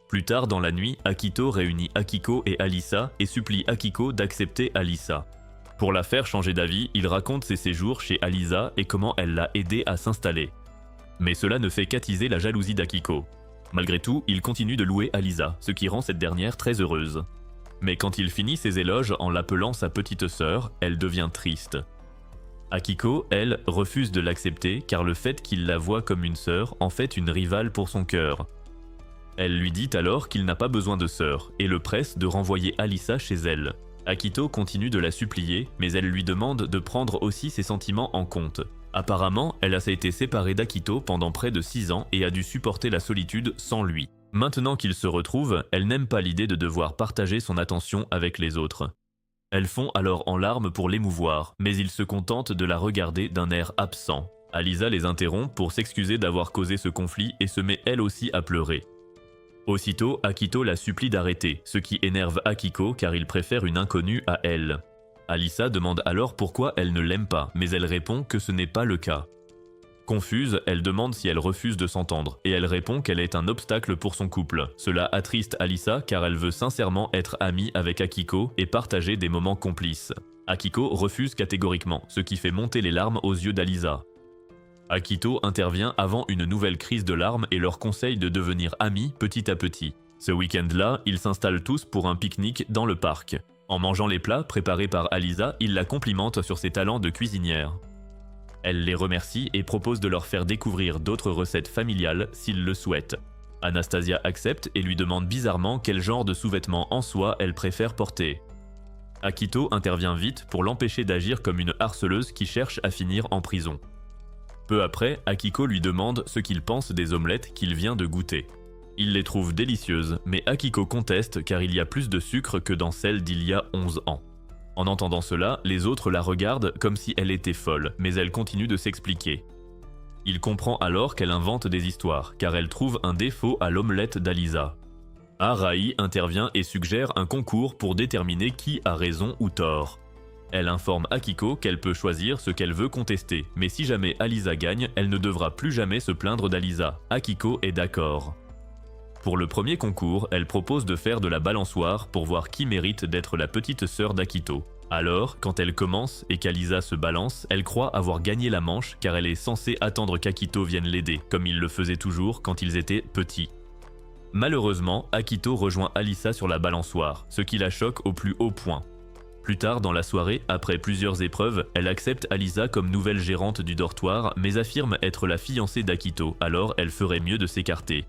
Plus tard dans la nuit, Akito réunit Akiko et Alisa et supplie Akiko d'accepter Alisa. Pour la faire changer d'avis, il raconte ses séjours chez Alisa et comment elle l'a aidé à s'installer. Mais cela ne fait qu'attiser la jalousie d'Akiko. Malgré tout, il continue de louer Alisa, ce qui rend cette dernière très heureuse. Mais quand il finit ses éloges en l'appelant sa petite sœur, elle devient triste. Akiko, elle, refuse de l'accepter car le fait qu'il la voit comme une sœur en fait une rivale pour son cœur. Elle lui dit alors qu'il n'a pas besoin de sœur et le presse de renvoyer Alisa chez elle. Akito continue de la supplier, mais elle lui demande de prendre aussi ses sentiments en compte. Apparemment, elle a été séparée d'Akito pendant près de 6 ans et a dû supporter la solitude sans lui. Maintenant qu'ils se retrouvent, elle n'aime pas l'idée de devoir partager son attention avec les autres. Elles fond alors en larmes pour l'émouvoir, mais il se contente de la regarder d'un air absent. Alisa les interrompt pour s'excuser d'avoir causé ce conflit et se met elle aussi à pleurer. Aussitôt, Akito la supplie d'arrêter, ce qui énerve Akiko car il préfère une inconnue à elle. Alisa demande alors pourquoi elle ne l'aime pas, mais elle répond que ce n'est pas le cas. Confuse, elle demande si elle refuse de s'entendre, et elle répond qu'elle est un obstacle pour son couple. Cela attriste Alisa car elle veut sincèrement être amie avec Akiko et partager des moments complices. Akiko refuse catégoriquement, ce qui fait monter les larmes aux yeux d'Alisa. Akito intervient avant une nouvelle crise de larmes et leur conseille de devenir amis petit à petit. Ce week-end-là, ils s'installent tous pour un pique-nique dans le parc. En mangeant les plats préparés par Alisa, il la complimente sur ses talents de cuisinière. Elle les remercie et propose de leur faire découvrir d'autres recettes familiales s'ils le souhaitent. Anastasia accepte et lui demande bizarrement quel genre de sous-vêtements en soie elle préfère porter. Akito intervient vite pour l'empêcher d'agir comme une harceleuse qui cherche à finir en prison. Peu après, Akiko lui demande ce qu'il pense des omelettes qu'il vient de goûter. Il les trouve délicieuses, mais Akiko conteste car il y a plus de sucre que dans celles d'il y a 11 ans. En entendant cela, les autres la regardent comme si elle était folle, mais elle continue de s'expliquer. Il comprend alors qu'elle invente des histoires, car elle trouve un défaut à l'omelette d'Alisa. Arai intervient et suggère un concours pour déterminer qui a raison ou tort. Elle informe Akiko qu'elle peut choisir ce qu'elle veut contester, mais si jamais Alisa gagne, elle ne devra plus jamais se plaindre d'Alisa. Akiko est d'accord. Pour le premier concours, elle propose de faire de la balançoire pour voir qui mérite d'être la petite sœur d'Akito. Alors, quand elle commence et qu'Alisa se balance, elle croit avoir gagné la manche car elle est censée attendre qu'Akito vienne l'aider, comme il le faisait toujours quand ils étaient petits. Malheureusement, Akito rejoint Alisa sur la balançoire, ce qui la choque au plus haut point. Plus tard dans la soirée, après plusieurs épreuves, elle accepte Alisa comme nouvelle gérante du dortoir, mais affirme être la fiancée d'Akito, alors elle ferait mieux de s'écarter.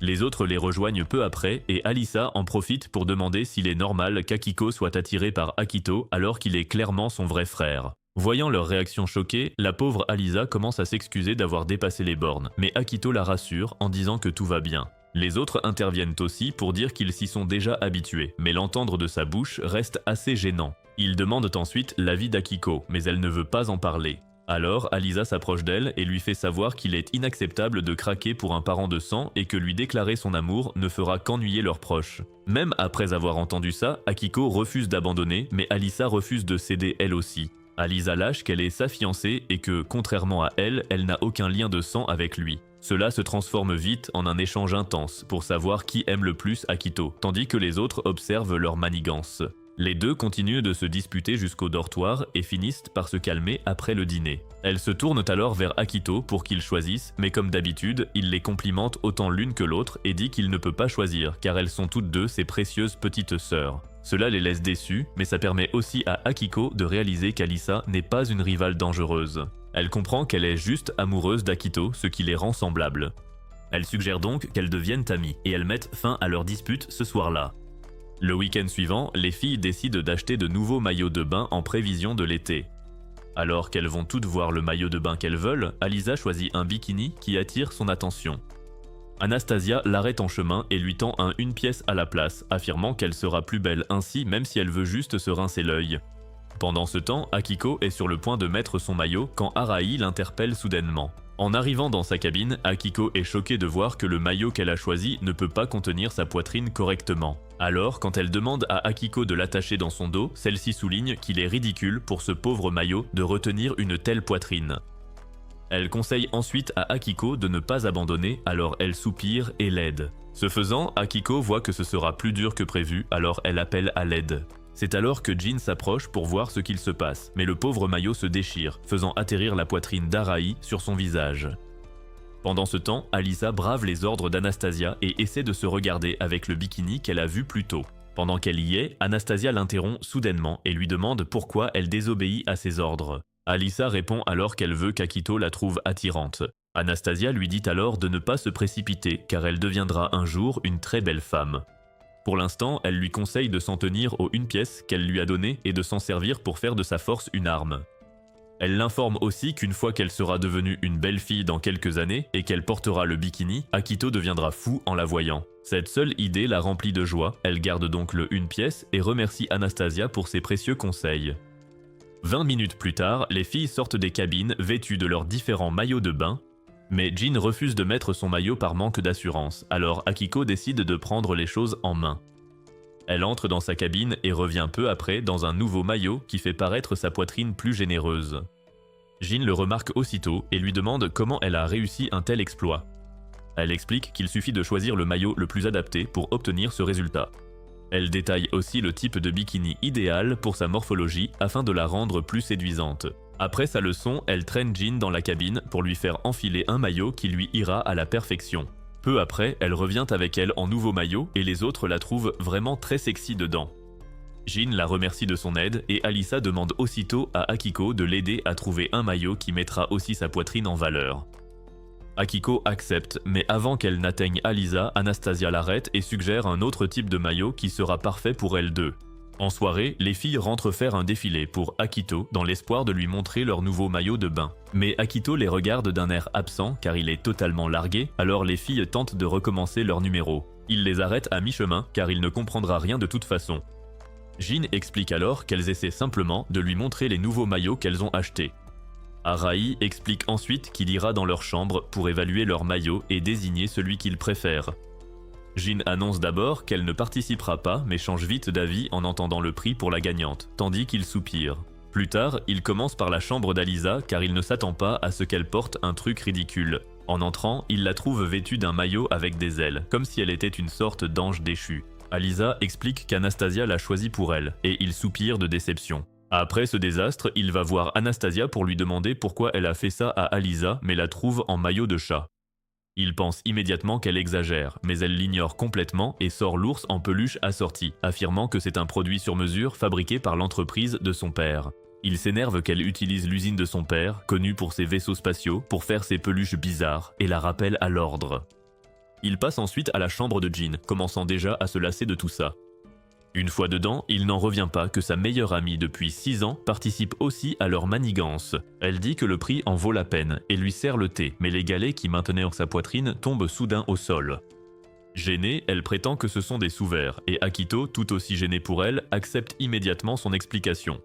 Les autres les rejoignent peu après et Alisa en profite pour demander s'il est normal qu'Akiko soit attiré par Akito alors qu'il est clairement son vrai frère. Voyant leur réaction choquée, la pauvre Alisa commence à s'excuser d'avoir dépassé les bornes, mais Akito la rassure en disant que tout va bien. Les autres interviennent aussi pour dire qu'ils s'y sont déjà habitués, mais l'entendre de sa bouche reste assez gênant. Ils demandent ensuite l'avis d'Akiko, mais elle ne veut pas en parler. Alors, Alisa s'approche d'elle et lui fait savoir qu'il est inacceptable de craquer pour un parent de sang et que lui déclarer son amour ne fera qu'ennuyer leurs proches. Même après avoir entendu ça, Akiko refuse d'abandonner, mais Alisa refuse de céder elle aussi. Alisa lâche qu'elle est sa fiancée et que, contrairement à elle, elle n'a aucun lien de sang avec lui. Cela se transforme vite en un échange intense pour savoir qui aime le plus Akito, tandis que les autres observent leur manigance. Les deux continuent de se disputer jusqu'au dortoir et finissent par se calmer après le dîner. Elles se tournent alors vers Akito pour qu'il choisisse, mais comme d'habitude, il les complimente autant l'une que l'autre et dit qu'il ne peut pas choisir car elles sont toutes deux ses précieuses petites sœurs. Cela les laisse déçus, mais ça permet aussi à Akiko de réaliser qu'Alisa n'est pas une rivale dangereuse. Elle comprend qu'elle est juste amoureuse d'Akito, ce qui les rend semblables. Elle suggère donc qu'elles deviennent amies et elles mettent fin à leur dispute ce soir-là. Le week-end suivant, les filles décident d'acheter de nouveaux maillots de bain en prévision de l'été. Alors qu'elles vont toutes voir le maillot de bain qu'elles veulent, Alisa choisit un bikini qui attire son attention. Anastasia l'arrête en chemin et lui tend un une pièce à la place, affirmant qu'elle sera plus belle ainsi même si elle veut juste se rincer l'œil. Pendant ce temps, Akiko est sur le point de mettre son maillot quand Arai l'interpelle soudainement. En arrivant dans sa cabine, Akiko est choquée de voir que le maillot qu'elle a choisi ne peut pas contenir sa poitrine correctement. Alors, quand elle demande à Akiko de l'attacher dans son dos, celle-ci souligne qu'il est ridicule pour ce pauvre maillot de retenir une telle poitrine. Elle conseille ensuite à Akiko de ne pas abandonner, alors elle soupire et l'aide. Ce faisant, Akiko voit que ce sera plus dur que prévu, alors elle appelle à l'aide. C'est alors que Jin s'approche pour voir ce qu'il se passe, mais le pauvre maillot se déchire, faisant atterrir la poitrine d'Arai sur son visage. Pendant ce temps, Alisa brave les ordres d'Anastasia et essaie de se regarder avec le bikini qu'elle a vu plus tôt. Pendant qu'elle y est, Anastasia l'interrompt soudainement et lui demande pourquoi elle désobéit à ses ordres. Alisa répond alors qu'elle veut qu'Akito la trouve attirante. Anastasia lui dit alors de ne pas se précipiter car elle deviendra un jour une très belle femme. Pour l'instant, elle lui conseille de s'en tenir aux une pièce qu'elle lui a donnée et de s'en servir pour faire de sa force une arme. Elle l'informe aussi qu'une fois qu'elle sera devenue une belle fille dans quelques années et qu'elle portera le bikini, Akito deviendra fou en la voyant. Cette seule idée la remplit de joie, elle garde donc le une pièce et remercie Anastasia pour ses précieux conseils. 20 minutes plus tard, les filles sortent des cabines vêtues de leurs différents maillots de bain. Mais Jin refuse de mettre son maillot par manque d'assurance, alors Akiko décide de prendre les choses en main. Elle entre dans sa cabine et revient peu après dans un nouveau maillot qui fait paraître sa poitrine plus généreuse. Jin le remarque aussitôt et lui demande comment elle a réussi un tel exploit. Elle explique qu'il suffit de choisir le maillot le plus adapté pour obtenir ce résultat. Elle détaille aussi le type de bikini idéal pour sa morphologie afin de la rendre plus séduisante. Après sa leçon, elle traîne Jin dans la cabine pour lui faire enfiler un maillot qui lui ira à la perfection. Peu après, elle revient avec elle en nouveau maillot et les autres la trouvent vraiment très sexy dedans. Jin la remercie de son aide et Alisa demande aussitôt à Akiko de l'aider à trouver un maillot qui mettra aussi sa poitrine en valeur. Akiko accepte, mais avant qu'elle n'atteigne Alisa, Anastasia l'arrête et suggère un autre type de maillot qui sera parfait pour elles deux. En soirée, les filles rentrent faire un défilé pour Akito dans l'espoir de lui montrer leur nouveau maillot de bain. Mais Akito les regarde d'un air absent car il est totalement largué, alors les filles tentent de recommencer leur numéro. Il les arrête à mi-chemin car il ne comprendra rien de toute façon. Jin explique alors qu'elles essaient simplement de lui montrer les nouveaux maillots qu'elles ont achetés. Arai explique ensuite qu'il ira dans leur chambre pour évaluer leur maillot et désigner celui qu'il préfère. Jin annonce d'abord qu'elle ne participera pas mais change vite d'avis en entendant le prix pour la gagnante, tandis qu'il soupire. Plus tard, il commence par la chambre d'Alisa car il ne s'attend pas à ce qu'elle porte un truc ridicule. En entrant, il la trouve vêtue d'un maillot avec des ailes, comme si elle était une sorte d'ange déchu. Alisa explique qu'Anastasia l'a choisi pour elle, et il soupire de déception. Après ce désastre, il va voir Anastasia pour lui demander pourquoi elle a fait ça à Alisa mais la trouve en maillot de chat. Il pense immédiatement qu'elle exagère, mais elle l'ignore complètement et sort l'ours en peluche assorti, affirmant que c'est un produit sur mesure fabriqué par l'entreprise de son père. Il s'énerve qu'elle utilise l'usine de son père, connue pour ses vaisseaux spatiaux, pour faire ses peluches bizarres, et la rappelle à l'ordre. Il passe ensuite à la chambre de Jin, commençant déjà à se lasser de tout ça. Une fois dedans, il n'en revient pas que sa meilleure amie depuis 6 ans participe aussi à leur manigance. Elle dit que le prix en vaut la peine et lui sert le thé, mais les galets qui maintenaient en sa poitrine tombent soudain au sol. Gênée, elle prétend que ce sont des sous-verts, et Akito, tout aussi gêné pour elle, accepte immédiatement son explication.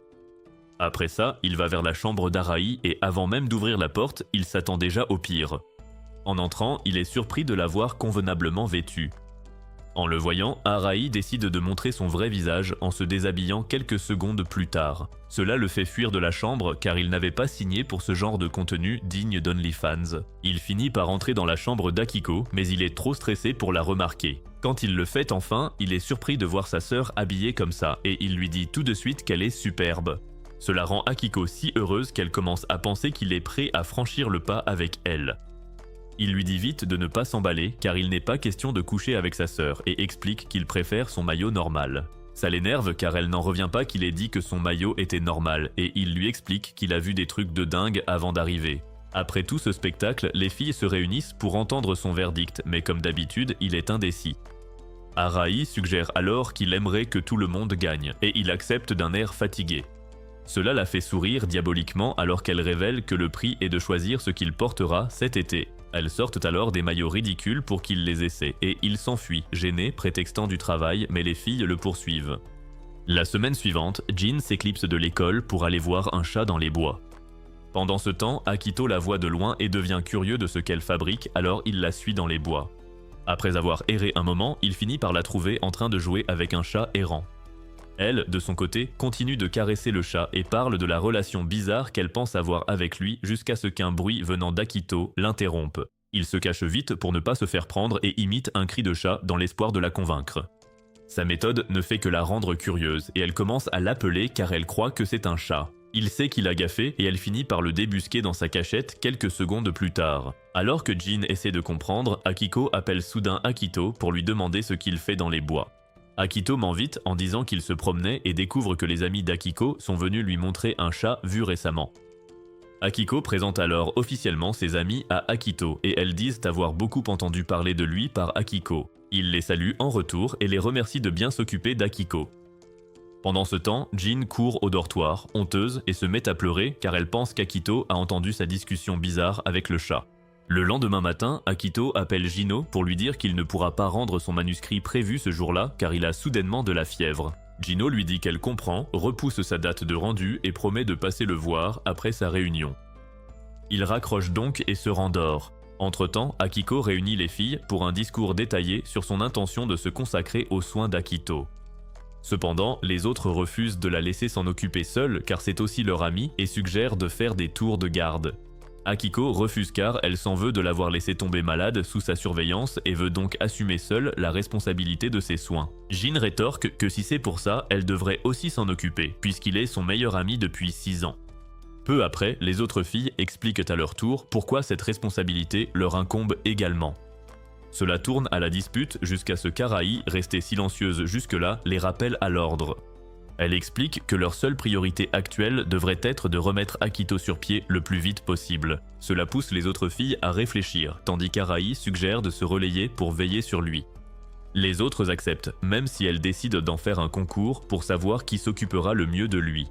Après ça, il va vers la chambre d'Arai et avant même d'ouvrir la porte, il s'attend déjà au pire. En entrant, il est surpris de la voir convenablement vêtue. En le voyant, Arai décide de montrer son vrai visage en se déshabillant quelques secondes plus tard. Cela le fait fuir de la chambre car il n'avait pas signé pour ce genre de contenu digne d'OnlyFans. Il finit par entrer dans la chambre d'Akiko, mais il est trop stressé pour la remarquer. Quand il le fait enfin, il est surpris de voir sa sœur habillée comme ça et il lui dit tout de suite qu'elle est superbe. Cela rend Akiko si heureuse qu'elle commence à penser qu'il est prêt à franchir le pas avec elle. Il lui dit vite de ne pas s'emballer car il n'est pas question de coucher avec sa sœur et explique qu'il préfère son maillot normal. Ça l'énerve car elle n'en revient pas qu'il ait dit que son maillot était normal et il lui explique qu'il a vu des trucs de dingue avant d'arriver. Après tout ce spectacle, les filles se réunissent pour entendre son verdict mais comme d'habitude, il est indécis. Arai suggère alors qu'il aimerait que tout le monde gagne et il accepte d'un air fatigué. Cela la fait sourire diaboliquement alors qu'elle révèle que le prix est de choisir ce qu'il portera cet été. Elles sortent alors des maillots ridicules pour qu'il les essaie et il s'enfuit, gêné, prétextant du travail, mais les filles le poursuivent. La semaine suivante, Jin s'éclipse de l'école pour aller voir un chat dans les bois. Pendant ce temps, Akito la voit de loin et devient curieux de ce qu'elle fabrique, alors il la suit dans les bois. Après avoir erré un moment, il finit par la trouver en train de jouer avec un chat errant. Elle, de son côté, continue de caresser le chat et parle de la relation bizarre qu'elle pense avoir avec lui jusqu'à ce qu'un bruit venant d'Akito l'interrompe. Il se cache vite pour ne pas se faire prendre et imite un cri de chat dans l'espoir de la convaincre. Sa méthode ne fait que la rendre curieuse et elle commence à l'appeler car elle croit que c'est un chat. Il sait qu'il a gaffé et elle finit par le débusquer dans sa cachette quelques secondes plus tard. Alors que Jin essaie de comprendre, Akiko appelle soudain Akito pour lui demander ce qu'il fait dans les bois. Akito ment vite en disant qu'il se promenait et découvre que les amis d'Akiko sont venus lui montrer un chat vu récemment. Akiko présente alors officiellement ses amis à Akito et elles disent avoir beaucoup entendu parler de lui par Akiko. Il les salue en retour et les remercie de bien s'occuper d'Akiko. Pendant ce temps, Jin court au dortoir, honteuse, et se met à pleurer car elle pense qu'Akito a entendu sa discussion bizarre avec le chat. Le lendemain matin, Akito appelle Jino pour lui dire qu'il ne pourra pas rendre son manuscrit prévu ce jour-là car il a soudainement de la fièvre. Jino lui dit qu'elle comprend, repousse sa date de rendu et promet de passer le voir après sa réunion. Il raccroche donc et se rendort. Entre-temps, Akiko réunit les filles pour un discours détaillé sur son intention de se consacrer aux soins d'Akito. Cependant, les autres refusent de la laisser s'en occuper seule car c'est aussi leur amie et suggèrent de faire des tours de garde. Akiko refuse car elle s'en veut de l'avoir laissé tomber malade sous sa surveillance et veut donc assumer seule la responsabilité de ses soins. Jin rétorque que si c'est pour ça, elle devrait aussi s'en occuper, puisqu'il est son meilleur ami depuis 6 ans. Peu après, les autres filles expliquent à leur tour pourquoi cette responsabilité leur incombe également. Cela tourne à la dispute jusqu'à ce qu'Arai, restée silencieuse jusque-là, les rappelle à l'ordre. Elle explique que leur seule priorité actuelle devrait être de remettre Akito sur pied le plus vite possible. Cela pousse les autres filles à réfléchir, tandis qu'Arai suggère de se relayer pour veiller sur lui. Les autres acceptent, même si elles décident d'en faire un concours pour savoir qui s'occupera le mieux de lui.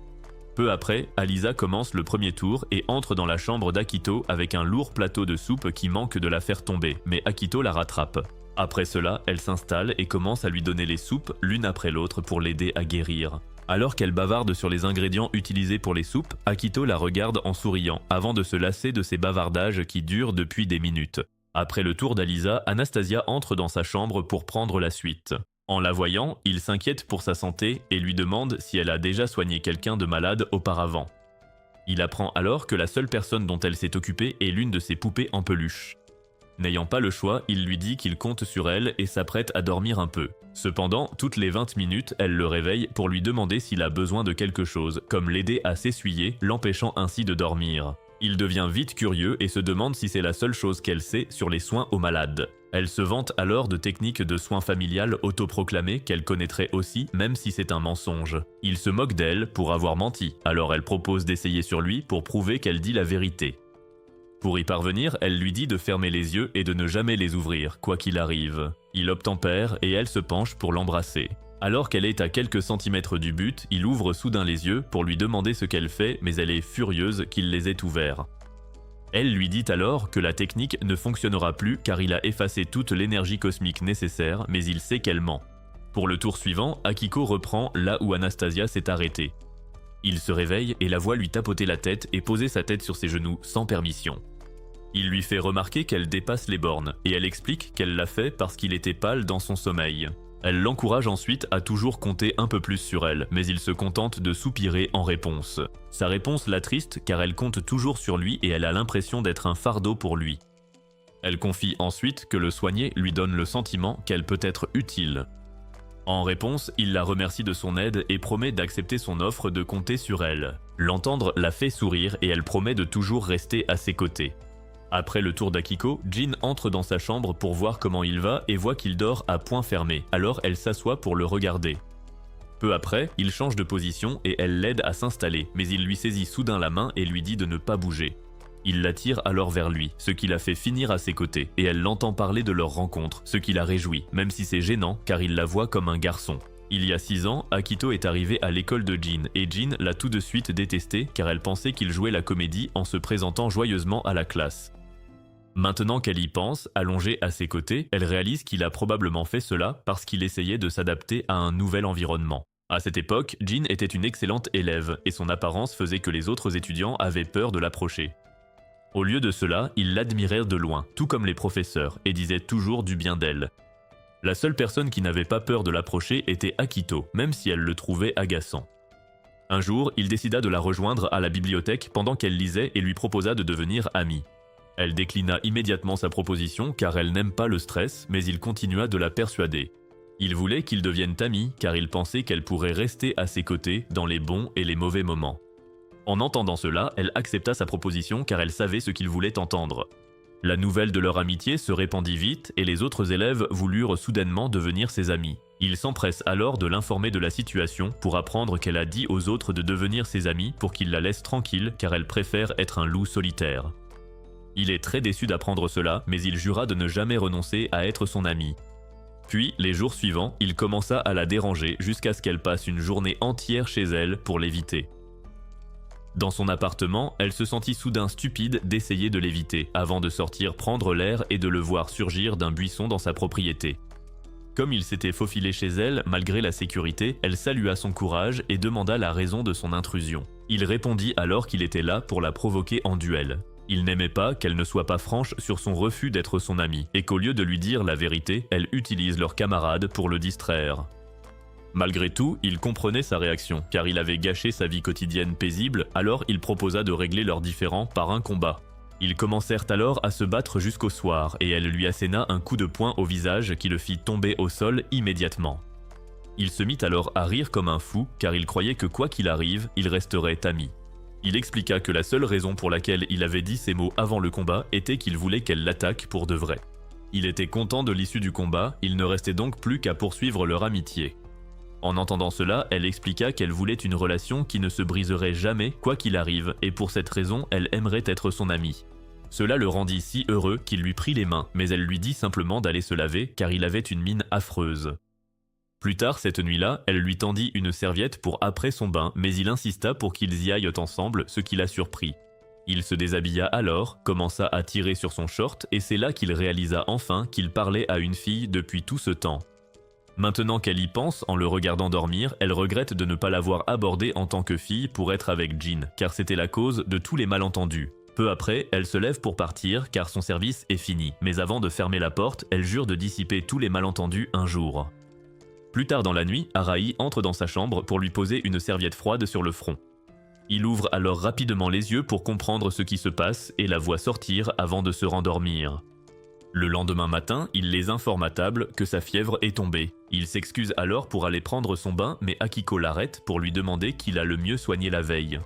Peu après, Alisa commence le premier tour et entre dans la chambre d'Akito avec un lourd plateau de soupe qui manque de la faire tomber, mais Akito la rattrape. Après cela, elle s'installe et commence à lui donner les soupes l'une après l'autre pour l'aider à guérir. Alors qu'elle bavarde sur les ingrédients utilisés pour les soupes, Akito la regarde en souriant, avant de se lasser de ces bavardages qui durent depuis des minutes. Après le tour d'Alisa, Anastasia entre dans sa chambre pour prendre la suite. En la voyant, il s'inquiète pour sa santé et lui demande si elle a déjà soigné quelqu'un de malade auparavant. Il apprend alors que la seule personne dont elle s'est occupée est l'une de ses poupées en peluche. N'ayant pas le choix, il lui dit qu'il compte sur elle et s'apprête à dormir un peu. Cependant, toutes les 20 minutes, elle le réveille pour lui demander s'il a besoin de quelque chose, comme l'aider à s'essuyer, l'empêchant ainsi de dormir. Il devient vite curieux et se demande si c'est la seule chose qu'elle sait sur les soins aux malades. Elle se vante alors de techniques de soins familiales autoproclamées qu'elle connaîtrait aussi, même si c'est un mensonge. Il se moque d'elle pour avoir menti, alors elle propose d'essayer sur lui pour prouver qu'elle dit la vérité. Pour y parvenir, elle lui dit de fermer les yeux et de ne jamais les ouvrir, quoi qu'il arrive. Il obtempère et elle se penche pour l'embrasser. Alors qu'elle est à quelques centimètres du but, il ouvre soudain les yeux pour lui demander ce qu'elle fait, mais elle est furieuse qu'il les ait ouverts. Elle lui dit alors que la technique ne fonctionnera plus car il a effacé toute l'énergie cosmique nécessaire, mais il sait qu'elle ment. Pour le tour suivant, Akiko reprend là où Anastasia s'est arrêtée. Il se réveille et la voit lui tapoter la tête et poser sa tête sur ses genoux sans permission. Il lui fait remarquer qu'elle dépasse les bornes et elle explique qu'elle l'a fait parce qu'il était pâle dans son sommeil. Elle l'encourage ensuite à toujours compter un peu plus sur elle, mais il se contente de soupirer en réponse. Sa réponse l'attriste car elle compte toujours sur lui et elle a l'impression d'être un fardeau pour lui. Elle confie ensuite que le soigner lui donne le sentiment qu'elle peut être utile. En réponse, il la remercie de son aide et promet d'accepter son offre de compter sur elle. L'entendre la fait sourire et elle promet de toujours rester à ses côtés. Après le tour d'Akiko, Jin entre dans sa chambre pour voir comment il va et voit qu'il dort à poing fermé, alors elle s'assoit pour le regarder. Peu après, il change de position et elle l'aide à s'installer, mais il lui saisit soudain la main et lui dit de ne pas bouger. Il l'attire alors vers lui, ce qui la fait finir à ses côtés, et elle l'entend parler de leur rencontre, ce qui la réjouit, même si c'est gênant car il la voit comme un garçon. Il y a 6 ans, Akito est arrivé à l'école de Jin, et Jin l'a tout de suite détesté car elle pensait qu'il jouait la comédie en se présentant joyeusement à la classe. Maintenant qu'elle y pense, allongée à ses côtés, elle réalise qu'il a probablement fait cela parce qu'il essayait de s'adapter à un nouvel environnement. À cette époque, Jin était une excellente élève, et son apparence faisait que les autres étudiants avaient peur de l'approcher. Au lieu de cela, ils l'admiraient de loin, tout comme les professeurs, et disaient toujours du bien d'elle. La seule personne qui n'avait pas peur de l'approcher était Akito, même si elle le trouvait agaçant. Un jour, il décida de la rejoindre à la bibliothèque pendant qu'elle lisait et lui proposa de devenir amie. Elle déclina immédiatement sa proposition car elle n'aime pas le stress, mais il continua de la persuader. Il voulait qu'ils deviennent amis car il pensait qu'elle pourrait rester à ses côtés dans les bons et les mauvais moments. En entendant cela, elle accepta sa proposition car elle savait ce qu'il voulait entendre. La nouvelle de leur amitié se répandit vite et les autres élèves voulurent soudainement devenir ses amis. Il s'empresse alors de l'informer de la situation pour apprendre qu'elle a dit aux autres de devenir ses amis pour qu'ils la laissent tranquille car elle préfère être un loup solitaire. Il est très déçu d'apprendre cela, mais il jura de ne jamais renoncer à être son ami. Puis, les jours suivants, il commença à la déranger jusqu'à ce qu'elle passe une journée entière chez elle pour l'éviter. Dans son appartement, elle se sentit soudain stupide d'essayer de l'éviter, avant de sortir prendre l'air et de le voir surgir d'un buisson dans sa propriété. Comme il s'était faufilé chez elle, malgré la sécurité, elle salua son courage et demanda la raison de son intrusion. Il répondit alors qu'il était là pour la provoquer en duel. Il n'aimait pas qu'elle ne soit pas franche sur son refus d'être son amie, et qu'au lieu de lui dire la vérité, elle utilise leur camarade pour le distraire. Malgré tout, il comprenait sa réaction, car il avait gâché sa vie quotidienne paisible, alors il proposa de régler leurs différends par un combat. Ils commencèrent alors à se battre jusqu'au soir, et elle lui asséna un coup de poing au visage qui le fit tomber au sol immédiatement. Il se mit alors à rire comme un fou, car il croyait que quoi qu'il arrive, ils resteraient amis. Il expliqua que la seule raison pour laquelle il avait dit ces mots avant le combat était qu'il voulait qu'elle l'attaque pour de vrai. Il était content de l'issue du combat, il ne restait donc plus qu'à poursuivre leur amitié. En entendant cela, elle expliqua qu'elle voulait une relation qui ne se briserait jamais quoi qu'il arrive, et pour cette raison, elle aimerait être son amie. Cela le rendit si heureux qu'il lui prit les mains, mais elle lui dit simplement d'aller se laver car il avait une mine affreuse. Plus tard cette nuit-là, elle lui tendit une serviette pour après son bain, mais il insista pour qu'ils y aillent ensemble, ce qui la surprit. Il se déshabilla alors, commença à tirer sur son short, et c'est là qu'il réalisa enfin qu'il parlait à une fille depuis tout ce temps. Maintenant qu'elle y pense, en le regardant dormir, elle regrette de ne pas l'avoir abordé en tant que fille pour être avec Jean, car c'était la cause de tous les malentendus. Peu après, elle se lève pour partir car son service est fini, mais avant de fermer la porte, elle jure de dissiper tous les malentendus un jour. Plus tard dans la nuit, Arahi entre dans sa chambre pour lui poser une serviette froide sur le front. Il ouvre alors rapidement les yeux pour comprendre ce qui se passe et la voit sortir avant de se rendormir. Le lendemain matin, il les informe à table que sa fièvre est tombée. Il s'excuse alors pour aller prendre son bain, mais Akiko l'arrête pour lui demander qu'il a le mieux soigné la veille.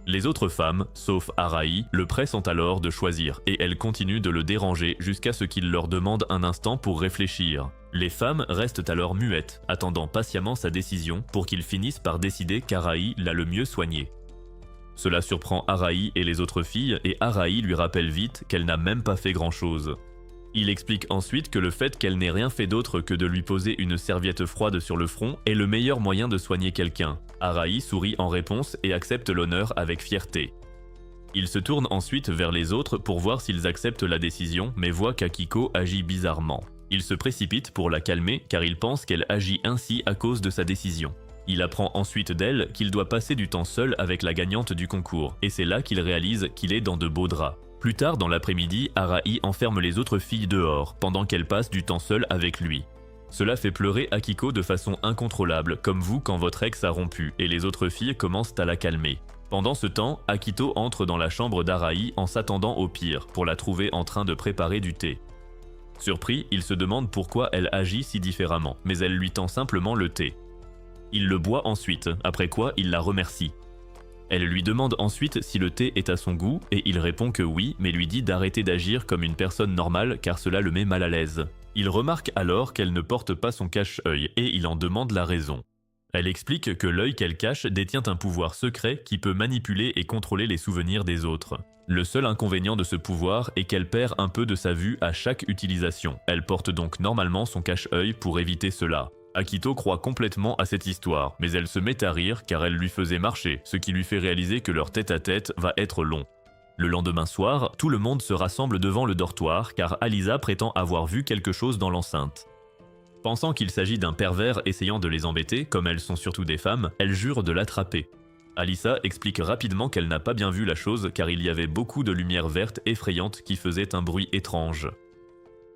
Les autres femmes, sauf Arahi, le pressent alors de choisir et elles continuent de le déranger jusqu'à ce qu'il leur demande un instant pour réfléchir. Les femmes restent alors muettes, attendant patiemment sa décision pour qu'il finisse par décider qu'Arahi l'a le mieux soigné. Cela surprend Arahi et les autres filles et Arahi lui rappelle vite qu'elle n'a même pas fait grand-chose. Il explique ensuite que le fait qu'elle n'ait rien fait d'autre que de lui poser une serviette froide sur le front est le meilleur moyen de soigner quelqu'un. Arahi sourit en réponse et accepte l'honneur avec fierté. Il se tourne ensuite vers les autres pour voir s'ils acceptent la décision, mais voit qu'Akiko agit bizarrement. Il se précipite pour la calmer car il pense qu'elle agit ainsi à cause de sa décision. Il apprend ensuite d'elle qu'il doit passer du temps seul avec la gagnante du concours, et c'est là qu'il réalise qu'il est dans de beaux draps. Plus tard dans l'après-midi, Arahi enferme les autres filles dehors, pendant qu'elles passent du temps seul avec lui. Cela fait pleurer Akiko de façon incontrôlable, comme vous quand votre ex a rompu, et les autres filles commencent à la calmer. Pendant ce temps, Akito entre dans la chambre d'Arahi en s'attendant au pire, pour la trouver en train de préparer du thé. Surpris, il se demande pourquoi elle agit si différemment, mais elle lui tend simplement le thé. Il le boit ensuite, après quoi il la remercie. Elle lui demande ensuite si le thé est à son goût et il répond que oui, mais lui dit d'arrêter d'agir comme une personne normale car cela le met mal à l'aise. Il remarque alors qu'elle ne porte pas son cache-œil et il en demande la raison. Elle explique que l'œil qu'elle cache détient un pouvoir secret qui peut manipuler et contrôler les souvenirs des autres. Le seul inconvénient de ce pouvoir est qu'elle perd un peu de sa vue à chaque utilisation. Elle porte donc normalement son cache-œil pour éviter cela. Akito croit complètement à cette histoire, mais elle se met à rire car elle lui faisait marcher, ce qui lui fait réaliser que leur tête-à-tête va être long. Le lendemain soir, tout le monde se rassemble devant le dortoir car Alisa prétend avoir vu quelque chose dans l'enceinte. Pensant qu'il s'agit d'un pervers essayant de les embêter, comme elles sont surtout des femmes, elle jure de l'attraper. Alisa explique rapidement qu'elle n'a pas bien vu la chose car il y avait beaucoup de lumière verte effrayante qui faisait un bruit étrange.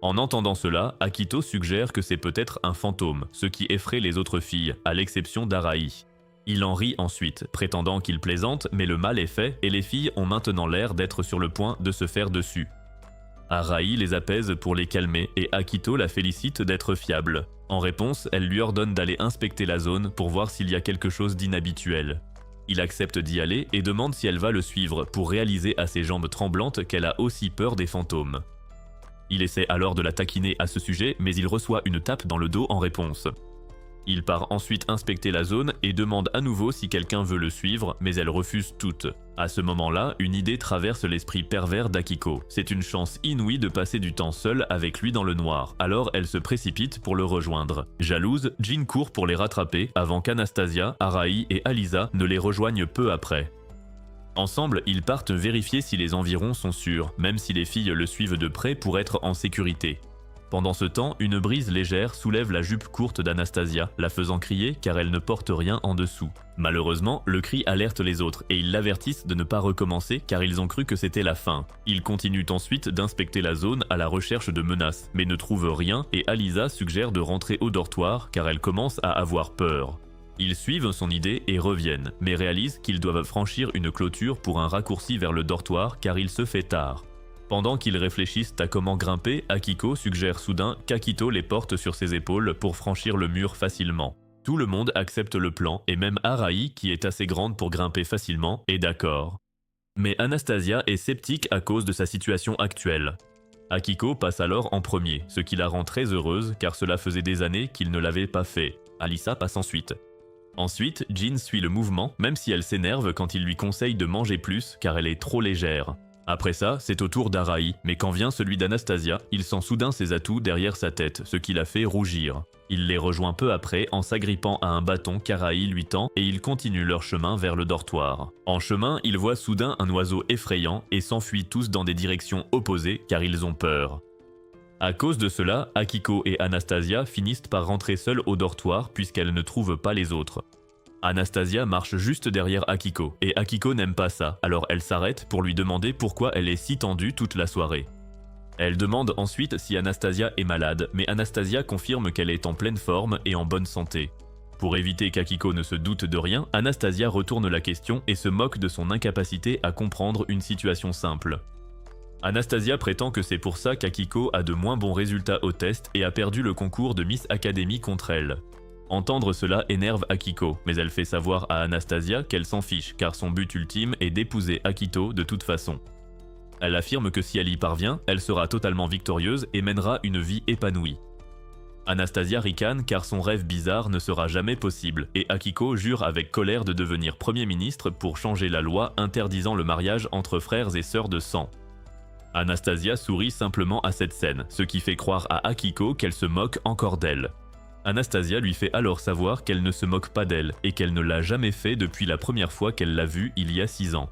En entendant cela, Akito suggère que c'est peut-être un fantôme, ce qui effraie les autres filles, à l'exception d'Arahi. Il en rit ensuite, prétendant qu'il plaisante, mais le mal est fait et les filles ont maintenant l'air d'être sur le point de se faire dessus. Arahi les apaise pour les calmer et Akito la félicite d'être fiable. En réponse, elle lui ordonne d'aller inspecter la zone pour voir s'il y a quelque chose d'inhabituel. Il accepte d'y aller et demande si elle va le suivre pour réaliser à ses jambes tremblantes qu'elle a aussi peur des fantômes. Il essaie alors de la taquiner à ce sujet, mais il reçoit une tape dans le dos en réponse. Il part ensuite inspecter la zone et demande à nouveau si quelqu'un veut le suivre, mais elle refuse toutes. À ce moment-là, une idée traverse l'esprit pervers d'Akiko. C'est une chance inouïe de passer du temps seule avec lui dans le noir, alors elle se précipite pour le rejoindre. Jalouse, Jean court pour les rattraper avant qu'Anastasia, Arahi et Alisa ne les rejoignent peu après. Ensemble, ils partent vérifier si les environs sont sûrs, même si les filles le suivent de près pour être en sécurité. Pendant ce temps, une brise légère soulève la jupe courte d'Anastasia, la faisant crier car elle ne porte rien en dessous. Malheureusement, le cri alerte les autres et ils l'avertissent de ne pas recommencer car ils ont cru que c'était la fin. Ils continuent ensuite d'inspecter la zone à la recherche de menaces, mais ne trouvent rien et Alisa suggère de rentrer au dortoir car elle commence à avoir peur. Ils suivent son idée et reviennent, mais réalisent qu'ils doivent franchir une clôture pour un raccourci vers le dortoir car il se fait tard. Pendant qu'ils réfléchissent à comment grimper, Akiko suggère soudain qu'Akito les porte sur ses épaules pour franchir le mur facilement. Tout le monde accepte le plan et même Arai, qui est assez grande pour grimper facilement, est d'accord. Mais Anastasia est sceptique à cause de sa situation actuelle. Akiko passe alors en premier, ce qui la rend très heureuse car cela faisait des années qu'il ne l'avait pas fait. Alisa passe ensuite. Ensuite, Jin suit le mouvement, même si elle s'énerve quand il lui conseille de manger plus car elle est trop légère. Après ça, c'est au tour d'Arai, mais quand vient celui d'Anastasia, il sent soudain ses atouts derrière sa tête, ce qui la fait rougir. Il les rejoint peu après en s'agrippant à un bâton qu'Arai lui tend et ils continuent leur chemin vers le dortoir. En chemin, ils voient soudain un oiseau effrayant et s'enfuient tous dans des directions opposées car ils ont peur. À cause de cela, Akiko et Anastasia finissent par rentrer seules au dortoir puisqu'elles ne trouvent pas les autres. Anastasia marche juste derrière Akiko, et Akiko n'aime pas ça, alors elle s'arrête pour lui demander pourquoi elle est si tendue toute la soirée. Elle demande ensuite si Anastasia est malade, mais Anastasia confirme qu'elle est en pleine forme et en bonne santé. Pour éviter qu'Akiko ne se doute de rien, Anastasia retourne la question et se moque de son incapacité à comprendre une situation simple. Anastasia prétend que c'est pour ça qu'Akiko a de moins bons résultats au test et a perdu le concours de Miss Academy contre elle. Entendre cela énerve Akiko, mais elle fait savoir à Anastasia qu'elle s'en fiche car son but ultime est d'épouser Akito de toute façon. Elle affirme que si elle y parvient, elle sera totalement victorieuse et mènera une vie épanouie. Anastasia ricane car son rêve bizarre ne sera jamais possible et Akiko jure avec colère de devenir Premier ministre pour changer la loi interdisant le mariage entre frères et sœurs de sang. Anastasia sourit simplement à cette scène, ce qui fait croire à Akiko qu'elle se moque encore d'elle. Anastasia lui fait alors savoir qu'elle ne se moque pas d'elle et qu'elle ne l'a jamais fait depuis la première fois qu'elle l'a vue il y a 6 ans.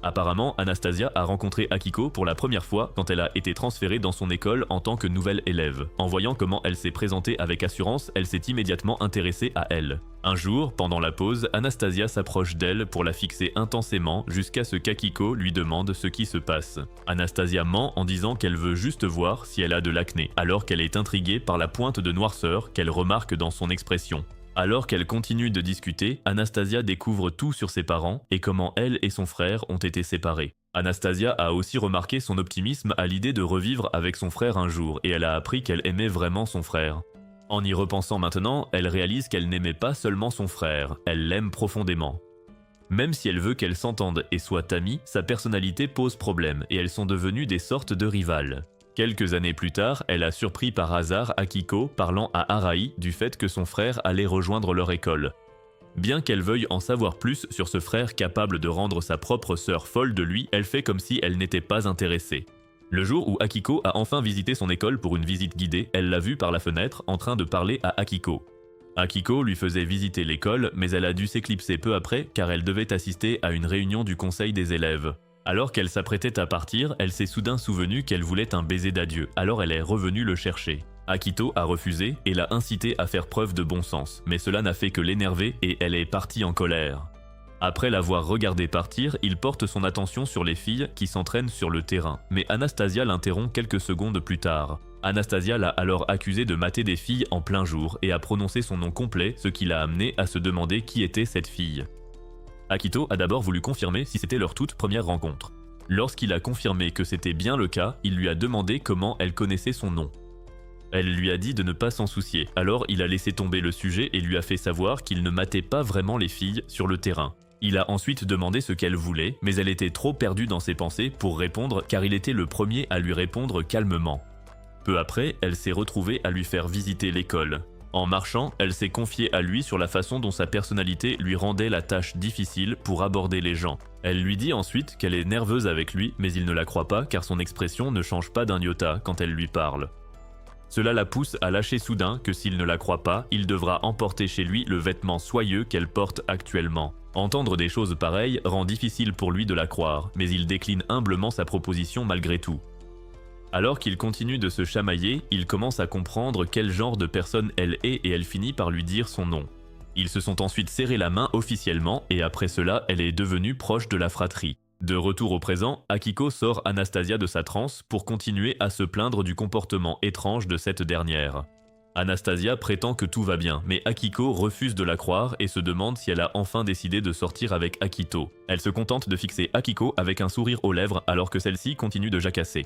Apparemment, Anastasia a rencontré Akiko pour la première fois quand elle a été transférée dans son école en tant que nouvelle élève. En voyant comment elle s'est présentée avec assurance, elle s'est immédiatement intéressée à elle. Un jour, pendant la pause, Anastasia s'approche d'elle pour la fixer intensément jusqu'à ce qu'Akiko lui demande ce qui se passe. Anastasia ment en disant qu'elle veut juste voir si elle a de l'acné, alors qu'elle est intriguée par la pointe de noirceur qu'elle remarque dans son expression. Alors qu'elle continue de discuter, Anastasia découvre tout sur ses parents et comment elle et son frère ont été séparés. Anastasia a aussi remarqué son optimisme à l'idée de revivre avec son frère un jour et elle a appris qu'elle aimait vraiment son frère. En y repensant maintenant, elle réalise qu'elle n'aimait pas seulement son frère, elle l'aime profondément. Même si elle veut qu'elles s'entendent et soient amies, sa personnalité pose problème et elles sont devenues des sortes de rivales. Quelques années plus tard, elle a surpris par hasard Akiko parlant à Arai du fait que son frère allait rejoindre leur école. Bien qu'elle veuille en savoir plus sur ce frère capable de rendre sa propre sœur folle de lui, elle fait comme si elle n'était pas intéressée. Le jour où Akiko a enfin visité son école pour une visite guidée, elle l'a vu par la fenêtre en train de parler à Akiko. Akiko lui faisait visiter l'école, mais elle a dû s'éclipser peu après car elle devait assister à une réunion du conseil des élèves. Alors qu'elle s'apprêtait à partir, elle s'est soudain souvenue qu'elle voulait un baiser d'adieu, alors elle est revenue le chercher. Akito a refusé et l'a incité à faire preuve de bon sens, mais cela n'a fait que l'énerver et elle est partie en colère. Après l'avoir regardé partir, il porte son attention sur les filles qui s'entraînent sur le terrain, mais Anastasia l'interrompt quelques secondes plus tard. Anastasia l'a alors accusé de mater des filles en plein jour et a prononcé son nom complet, ce qui l'a amené à se demander qui était cette fille. Akito a d'abord voulu confirmer si c'était leur toute première rencontre. Lorsqu'il a confirmé que c'était bien le cas, il lui a demandé comment elle connaissait son nom. Elle lui a dit de ne pas s'en soucier, alors il a laissé tomber le sujet et lui a fait savoir qu'il ne matait pas vraiment les filles sur le terrain. Il a ensuite demandé ce qu'elle voulait, mais elle était trop perdue dans ses pensées pour répondre car il était le premier à lui répondre calmement. Peu après, elle s'est retrouvée à lui faire visiter l'école. En marchant, elle s'est confiée à lui sur la façon dont sa personnalité lui rendait la tâche difficile pour aborder les gens. Elle lui dit ensuite qu'elle est nerveuse avec lui, mais il ne la croit pas car son expression ne change pas d'un iota quand elle lui parle. Cela la pousse à lâcher soudain que s'il ne la croit pas, il devra emporter chez lui le vêtement soyeux qu'elle porte actuellement. Entendre des choses pareilles rend difficile pour lui de la croire, mais il décline humblement sa proposition malgré tout. Alors qu'il continue de se chamailler, il commence à comprendre quel genre de personne elle est et elle finit par lui dire son nom. Ils se sont ensuite serré la main officiellement et après cela, elle est devenue proche de la fratrie. De retour au présent, Akiko sort Anastasia de sa transe pour continuer à se plaindre du comportement étrange de cette dernière. Anastasia prétend que tout va bien, mais Akiko refuse de la croire et se demande si elle a enfin décidé de sortir avec Akito. Elle se contente de fixer Akiko avec un sourire aux lèvres alors que celle-ci continue de jacasser.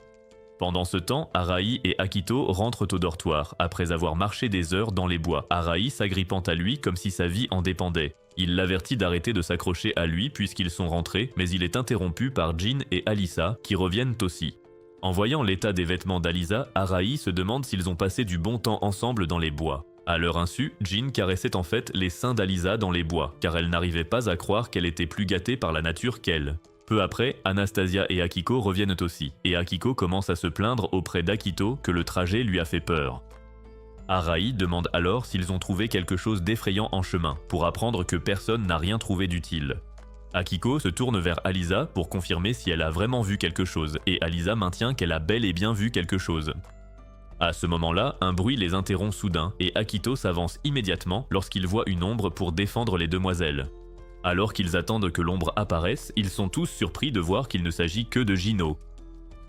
Pendant ce temps, Arai et Akito rentrent au dortoir, après avoir marché des heures dans les bois, Arai s'agrippant à lui comme si sa vie en dépendait. Il l'avertit d'arrêter de s'accrocher à lui puisqu'ils sont rentrés, mais il est interrompu par Jin et Alisa qui reviennent aussi. En voyant l'état des vêtements d'Alisa, Arai se demande s'ils ont passé du bon temps ensemble dans les bois. À leur insu, Jin caressait en fait les seins d'Alisa dans les bois, car elle n'arrivait pas à croire qu'elle était plus gâtée par la nature qu'elle. Peu après, Anastasia et Akiko reviennent aussi, et Akiko commence à se plaindre auprès d'Akito que le trajet lui a fait peur. Arai demande alors s'ils ont trouvé quelque chose d'effrayant en chemin, pour apprendre que personne n'a rien trouvé d'utile. Akiko se tourne vers Alisa pour confirmer si elle a vraiment vu quelque chose, et Alisa maintient qu'elle a bel et bien vu quelque chose. À ce moment-là, un bruit les interrompt soudain, et Akito s'avance immédiatement lorsqu'il voit une ombre pour défendre les demoiselles. Alors qu'ils attendent que l'ombre apparaisse, ils sont tous surpris de voir qu'il ne s'agit que de Jino.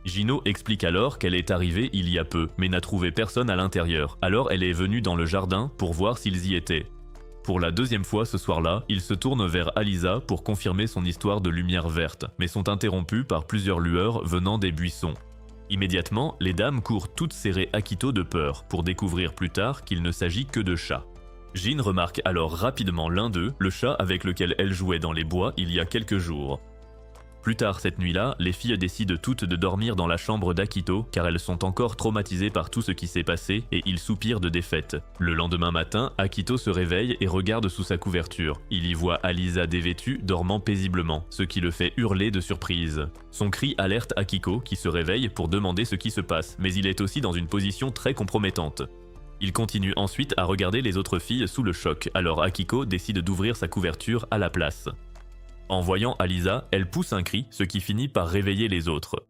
Jino explique alors qu'elle est arrivée il y a peu, mais n'a trouvé personne à l'intérieur, alors elle est venue dans le jardin pour voir s'ils y étaient. Pour la deuxième fois ce soir-là, il se tourne vers Alisa pour confirmer son histoire de lumière verte, mais sont interrompus par plusieurs lueurs venant des buissons. Immédiatement, les dames courent toutes serrer Akito de peur, pour découvrir plus tard qu'il ne s'agit que de chats. Jin remarque alors rapidement l'un d'eux, le chat avec lequel elle jouait dans les bois il y a quelques jours. Plus tard cette nuit-là, les filles décident toutes de dormir dans la chambre d'Akito car elles sont encore traumatisées par tout ce qui s'est passé et ils soupirent de défaite. Le lendemain matin, Akito se réveille et regarde sous sa couverture. Il y voit Alisa dévêtue dormant paisiblement, ce qui le fait hurler de surprise. Son cri alerte Akiko qui se réveille pour demander ce qui se passe, mais il est aussi dans une position très compromettante. Il continue ensuite à regarder les autres filles sous le choc, alors Akiko décide d'ouvrir sa couverture à la place. En voyant Alisa, elle pousse un cri, ce qui finit par réveiller les autres.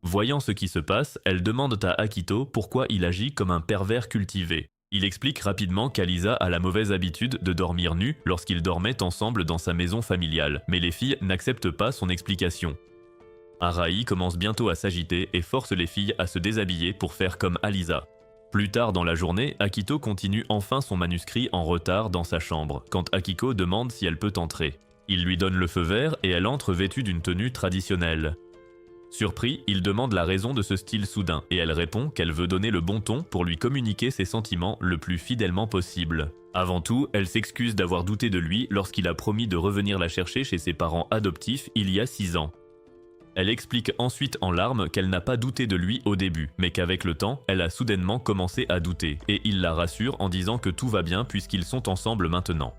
Voyant ce qui se passe, elles demandent à Akito pourquoi il agit comme un pervers cultivé. Il explique rapidement qu'Alisa a la mauvaise habitude de dormir nue lorsqu'ils dormaient ensemble dans sa maison familiale, mais les filles n'acceptent pas son explication. Arai commence bientôt à s'agiter et force les filles à se déshabiller pour faire comme Alisa. Plus tard dans la journée, Akito continue enfin son manuscrit en retard dans sa chambre, quand Akiko demande si elle peut entrer. Il lui donne le feu vert et elle entre vêtue d'une tenue traditionnelle. Surpris, il demande la raison de ce style soudain et elle répond qu'elle veut donner le bon ton pour lui communiquer ses sentiments le plus fidèlement possible. Avant tout, elle s'excuse d'avoir douté de lui lorsqu'il a promis de revenir la chercher chez ses parents adoptifs il y a 6 ans. Elle explique ensuite en larmes qu'elle n'a pas douté de lui au début, mais qu'avec le temps, elle a soudainement commencé à douter, et il la rassure en disant que tout va bien puisqu'ils sont ensemble maintenant.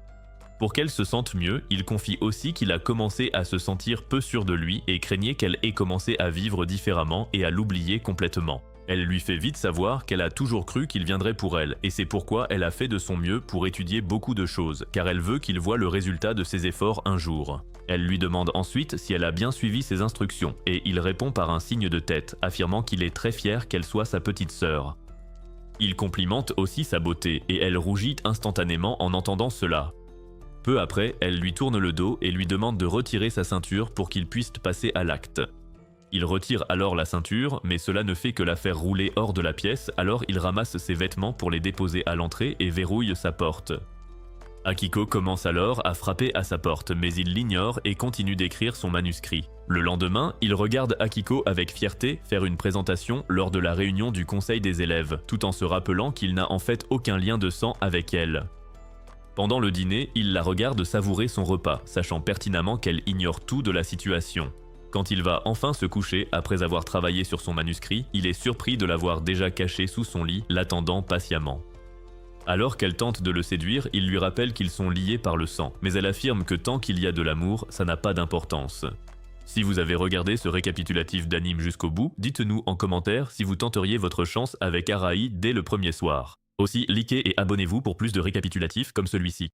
Pour qu'elle se sente mieux, il confie aussi qu'il a commencé à se sentir peu sûr de lui et craignait qu'elle ait commencé à vivre différemment et à l'oublier complètement. Elle lui fait vite savoir qu'elle a toujours cru qu'il viendrait pour elle, et c'est pourquoi elle a fait de son mieux pour étudier beaucoup de choses, car elle veut qu'il voie le résultat de ses efforts un jour. Elle lui demande ensuite si elle a bien suivi ses instructions, et il répond par un signe de tête, affirmant qu'il est très fier qu'elle soit sa petite sœur. Il complimente aussi sa beauté, et elle rougit instantanément en entendant cela. Peu après, elle lui tourne le dos et lui demande de retirer sa ceinture pour qu'il puisse passer à l'acte. Il retire alors la ceinture, mais cela ne fait que la faire rouler hors de la pièce, alors il ramasse ses vêtements pour les déposer à l'entrée et verrouille sa porte. Akiko commence alors à frapper à sa porte, mais il l'ignore et continue d'écrire son manuscrit. Le lendemain, il regarde Akiko avec fierté faire une présentation lors de la réunion du conseil des élèves, tout en se rappelant qu'il n'a en fait aucun lien de sang avec elle. Pendant le dîner, il la regarde savourer son repas, sachant pertinemment qu'elle ignore tout de la situation. Quand il va enfin se coucher, après avoir travaillé sur son manuscrit, il est surpris de l'avoir déjà caché sous son lit, l'attendant patiemment. Alors qu'elle tente de le séduire, il lui rappelle qu'ils sont liés par le sang, mais elle affirme que tant qu'il y a de l'amour, ça n'a pas d'importance. Si vous avez regardé ce récapitulatif d'anime jusqu'au bout, dites-nous en commentaire si vous tenteriez votre chance avec Arai dès le premier soir. Aussi, likez et abonnez-vous pour plus de récapitulatifs comme celui-ci.